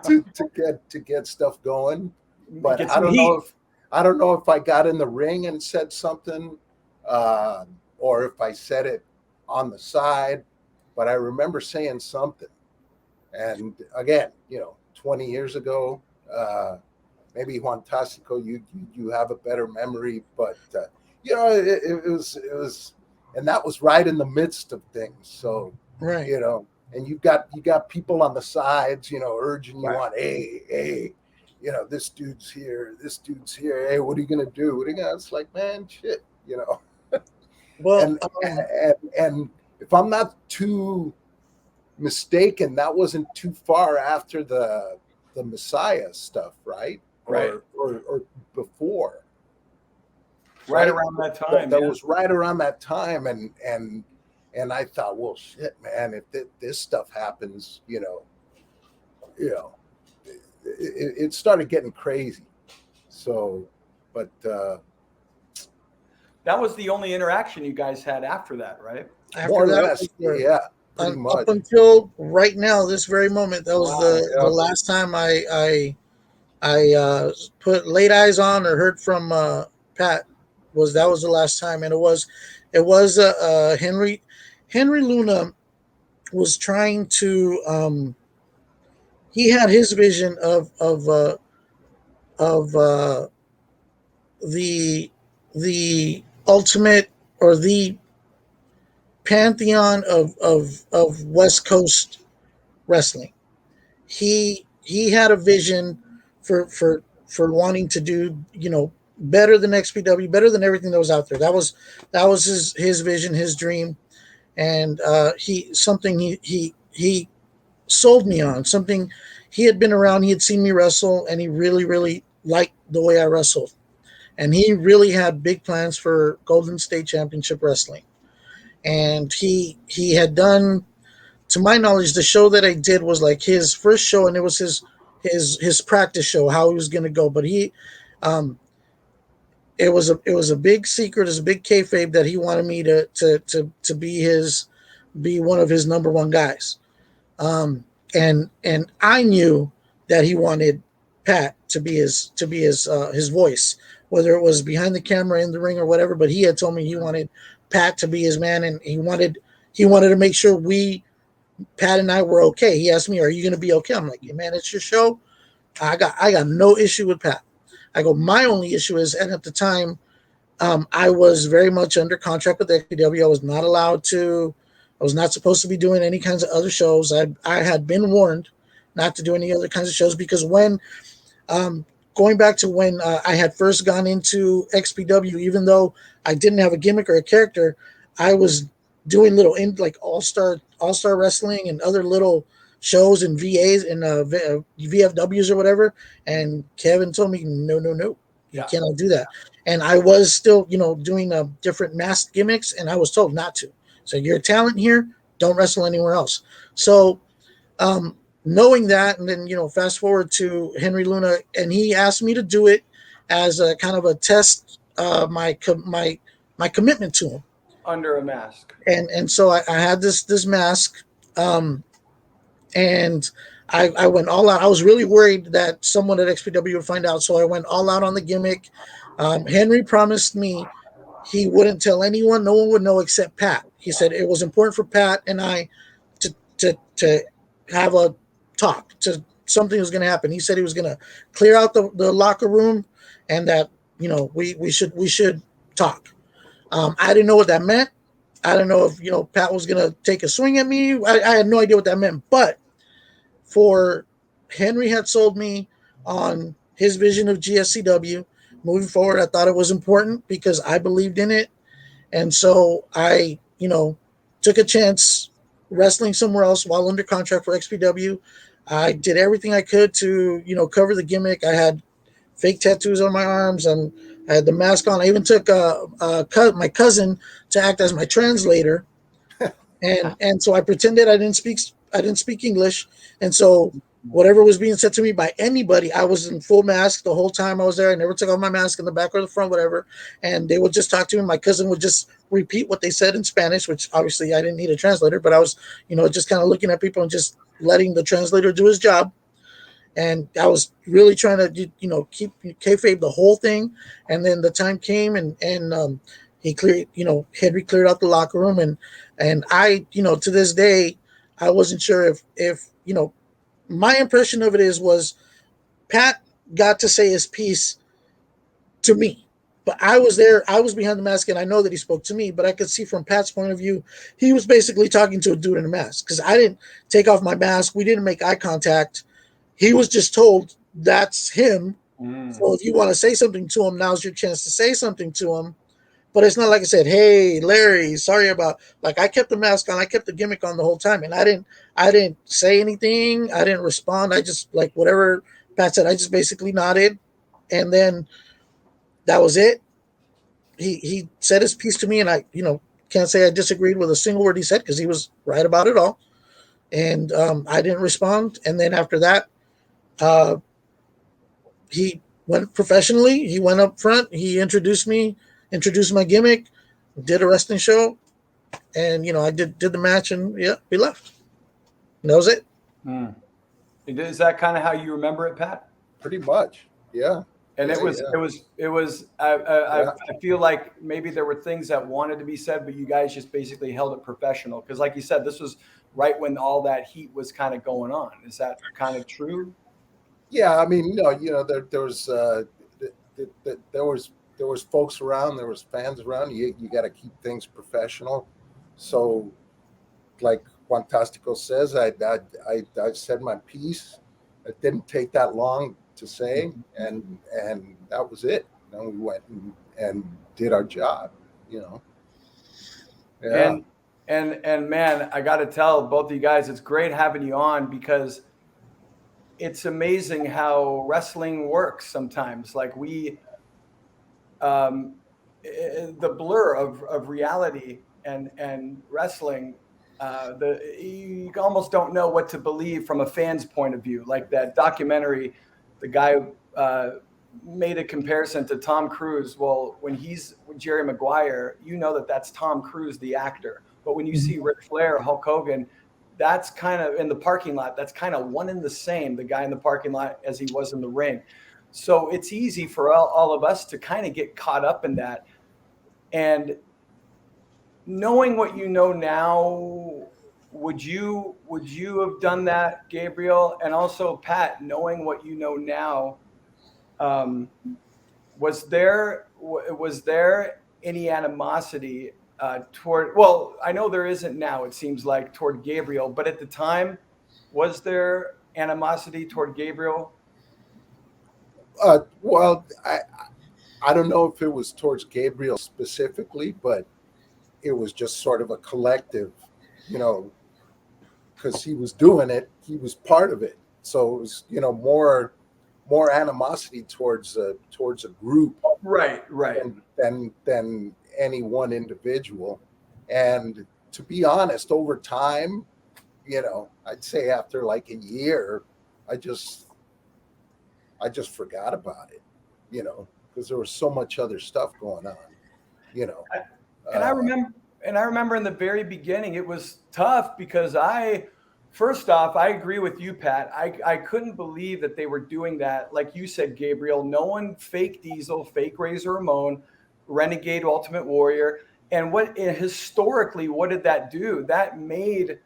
to get stuff going. But I don't know if I got in the ring and said something, or if I said it on the side. But I remember saying something. And again, 20 years ago, maybe Juantastico, you have a better memory, but it was, and that was right in the midst of things. So right, and you got people on the sides, urging you on, hey, this dude's here, hey, what are you gonna do? What are you gonna? It's like, man, shit, Well, and if I'm not too mistaken, that wasn't too far after the Messiah stuff, right? Or before. Right around that time. That was right around that time, and I thought, well, shit, man, if this stuff happens, it started getting crazy. So, but that was the only interaction you guys had after that, right? More or less, yeah. Up until right now, this very moment, that was the last time I put laid eyes on or heard from Pat. That was the last time, and it was Henry Luna was trying to he had his vision of the ultimate or the pantheon of West Coast wrestling. He had a vision for wanting to do better than XPW, better than everything that was out there. That was his vision, his dream, and he sold me on something. He had been around, he had seen me wrestle, and he really liked the way I wrestled, and he really had big plans for Golden State Championship Wrestling. And he had done, to my knowledge, the show that I did was like his first show, and it was his practice show, how he was going to go. But it was a big secret, it was a big kayfabe that he wanted me to be one of his number one guys. And I knew that he wanted Pat to be his voice, whether it was behind the camera, in the ring, or whatever. But he had told me he wanted Pat to be his man, and he wanted to make sure Pat and I were okay. He asked me, "Are you going to be okay?" I'm like, "Hey man, it's your show. I got no issue with Pat." I go, "My only issue is," and at the time, I was very much under contract with XPW. I was not allowed to. I was not supposed to be doing any kinds of other shows. I had been warned not to do any other kinds of shows because when going back to when I had first gone into XPW, even though I didn't have a gimmick or a character, I was doing little like all-star wrestling and other little shows and VAs and VFWs or whatever. And Kevin told me, no, you cannot do that. And I was still, doing different masked gimmicks, and I was told not to. So you're a talent here, don't wrestle anywhere else. So knowing that, and then, fast forward to Henry Luna, and he asked me to do it as a kind of a test, my commitment to him. Under a mask. And so I had this mask, and I went all out. I was really worried that someone at XPW would find out, so I went all out on the gimmick. Henry promised me he wouldn't tell anyone, no one would know except Pat. He said it was important for Pat and I to have a talk, to something was going to happen. He said he was going to clear out the locker room, and that we should talk. I didn't know what that meant. I don't know if Pat was going to take a swing at me. I had no idea what that meant. But Henry had sold me on his vision of GSCW moving forward. I thought it was important because I believed in it, and so I, took a chance wrestling somewhere else while under contract for XPW. I did everything I could to, cover the gimmick. I had fake tattoos on my arms, and I had the mask on. I even took my cousin to act as my translator, and so I pretended I didn't speak English, and so whatever was being said to me by anybody, I was in full mask the whole time I was there. I never took off my mask in the back or the front, whatever. And they would just talk to me. My cousin would just repeat what they said in Spanish, which obviously I didn't need a translator, but I was, just kind of looking at people and just letting the translator do his job. And I was really trying to, keep kayfabe the whole thing. And then the time came, and he cleared, Henry cleared out the locker room, and I, to this day, I wasn't sure if my impression of it was Pat got to say his piece to me. But I was there, I was behind the mask, and I know that he spoke to me, but I could see from Pat's point of view, he was basically talking to a dude in a mask because I didn't take off my mask. We didn't make eye contact. He was just told that's him. So if you want to say something to him, now's your chance to say something to him. But it's not like I said, "Hey, Larry, sorry about." Like I kept the mask on, I kept the gimmick on the whole time, and I didn't say anything. I didn't respond. I just like whatever Pat said. I just basically nodded, and then that was it. He said his piece to me, and I can't say I disagreed with a single word he said because he was right about it all. And I didn't respond. And then after that, uh, he went professionally. He went up front. He introduced me, introduced my gimmick, did a wrestling show, and I did the match, and yeah, we left. And that was it. Is that kind of how you remember it, Pat? Pretty much, yeah. And Yeah, it was. I feel like maybe there were things that wanted to be said, but you guys just basically held it professional. Because, like you said, this was right when all that heat was kind of going on. Is that kind of true? Yeah, I mean, there was folks around, there was fans around. You got to keep things professional. So, like Juantastico says, I said my piece. It didn't take that long to say, and that was it. And we went and did our job. Yeah. And man, I got to tell both of you guys, it's great having you on because it's amazing how wrestling works sometimes. Like the blur of reality and wrestling, you almost don't know what to believe from a fan's point of view. Like that documentary, the guy made a comparison to Tom Cruise. Well, when he's with Jerry Maguire, that's Tom Cruise, the actor. But when you see Ric Flair, Hulk Hogan, that's kind of in the parking lot. That's kind of one and the same, the guy in the parking lot as he was in the ring. So it's easy for all of us to kind of get caught up in that. And knowing what you know now, would you have done that, Gabriel? And also, Pat, knowing what you know now, was there any animosity toward? Well, I know there isn't now. It seems like toward Gabriel, but at the time, was there animosity toward Gabriel? Well, I don't know if it was towards Gabriel specifically, but it was just sort of a collective, because he was doing it, he was part of it. So it was, more animosity towards a group, Right, than any one individual. And to be honest, over time, I'd say after like a year, I just forgot about it, because there was so much other stuff going on, And I remember in the very beginning, it was tough because first off, I agree with you, Pat. I couldn't believe that they were doing that. Like you said, Gabriel, no one fake Diesel, fake Razor Ramon, Renegade Ultimate Warrior. And historically, what did that do? That made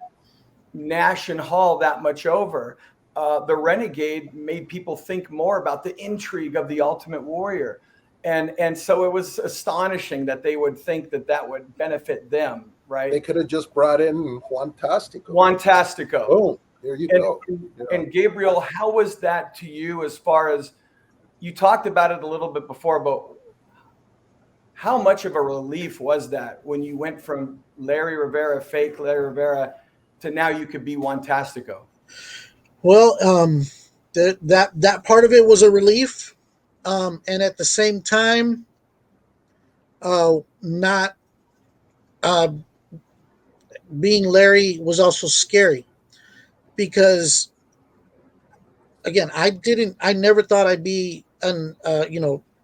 Nash and Hall that much over. The Renegade made people think more about the intrigue of the Ultimate Warrior. And so it was astonishing that they would think that would benefit them, right? They could have just brought in Juantastico. Boom. There you go. And Gabriel, how was that to you as far as you talked about it a little bit before, but how much of a relief was that when you went from Larry Rivera, fake Larry Rivera, to now you could be Juantastico? Well, that part of it was a relief, and at the same time, not being Larry was also scary because, again, I never thought I'd be an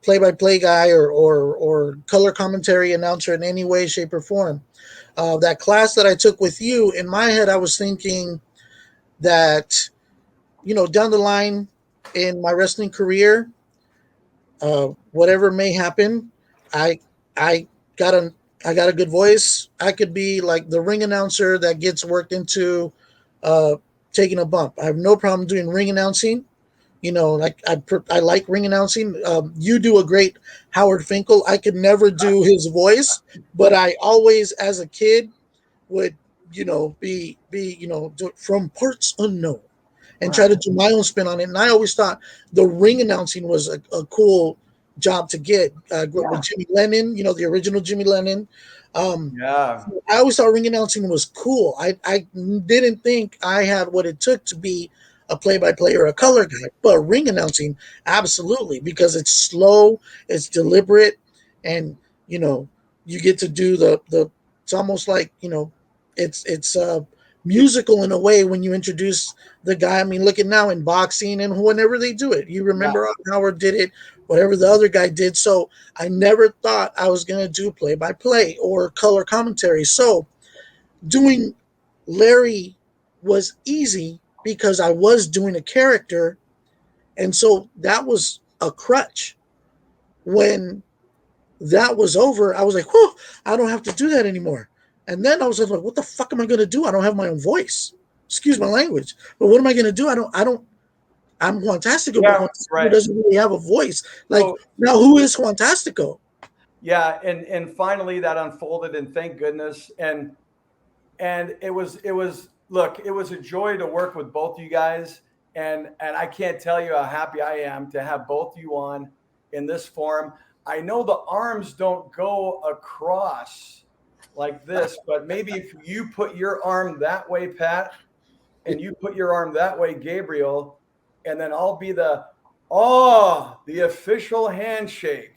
play-by-play guy or color commentary announcer in any way, shape, or form. That class that I took with you, in my head, I was thinking that, down the line in my wrestling career, whatever may happen, I I got a good voice. I could be like the ring announcer that gets worked into uh, taking a bump. I have no problem doing ring announcing. Like I like ring announcing. You do a great Howard Finkel. I could never do his voice, but I always, as a kid, would be from parts unknown and try to do my own spin on it. And I always thought the ring announcing was a cool job to get. With Jimmy Lennon, the original Jimmy Lennon. Yeah. I always thought ring announcing was cool. I didn't think I had what it took to be a play-by-play or a color guy, but ring announcing, absolutely, because it's slow, it's deliberate, and you get to do the. It's almost like it's musical in a way when you introduce the guy. I mean, look at now in boxing and whenever they do it, you remember Howard did it, whatever the other guy did. So I never thought I was going to do play-by-play or color commentary. So doing Larry was easy because I was doing a character. And so that was a crutch. When that was over, I was like, whew, I don't have to do that anymore. And then I was like, what the fuck am I going to do? I don't have my own voice. Excuse my language. But what am I going to do? I'm Juantastico, but Juantastico doesn't really have a voice. Like, now who is Juantastico? Yeah. And finally that unfolded, and thank goodness. And it was a joy to work with both you guys. And I can't tell you how happy I am to have both you on in this forum. I know the arms don't go across like this, but maybe if you put your arm that way, Pat, and you put your arm that way, Gabriel, and then I'll be the official handshake.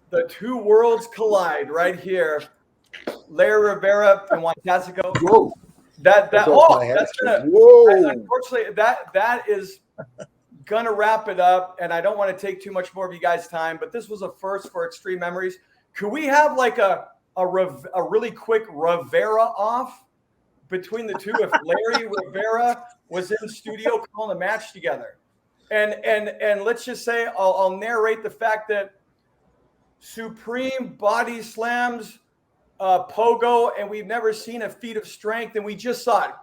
The two worlds collide right here. Larry Rivera and Juantastico. Whoa. Unfortunately, that is gonna wrap it up, and I don't want to take too much more of you guys' time, but this was a first for Xtreme Memories. Could we have like a really quick Rivera-off between the two if Larry Rivera was in studio calling a match together? And let's just say I'll narrate the fact that Supreme body slams Pogo, and we've never seen a feat of strength, and we just saw it.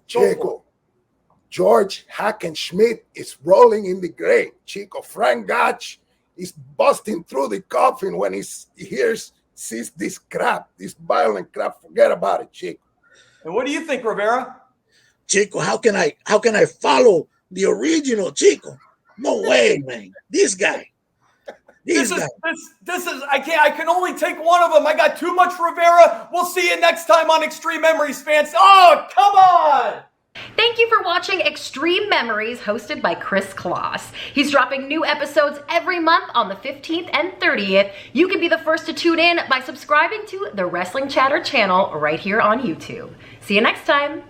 Chico, George Hackenschmidt is rolling in the grave. Chico, Frank Gotch is busting through the coffin when he sees this crap, this violent crap. Forget about it, Chico. And what do you think, Rivera? Chico, how can I follow the original Chico? No way, man. This guy. This is I can only take one of them. I got too much Rivera. We'll see you next time on Xtreme Memories, fans. Oh, come on! Thank you for watching Xtreme Memories, hosted by Kris Kloss. He's dropping new episodes every month on the 15th and 30th. You can be the first to tune in by subscribing to the Wrestling Chatter channel right here on YouTube. See you next time.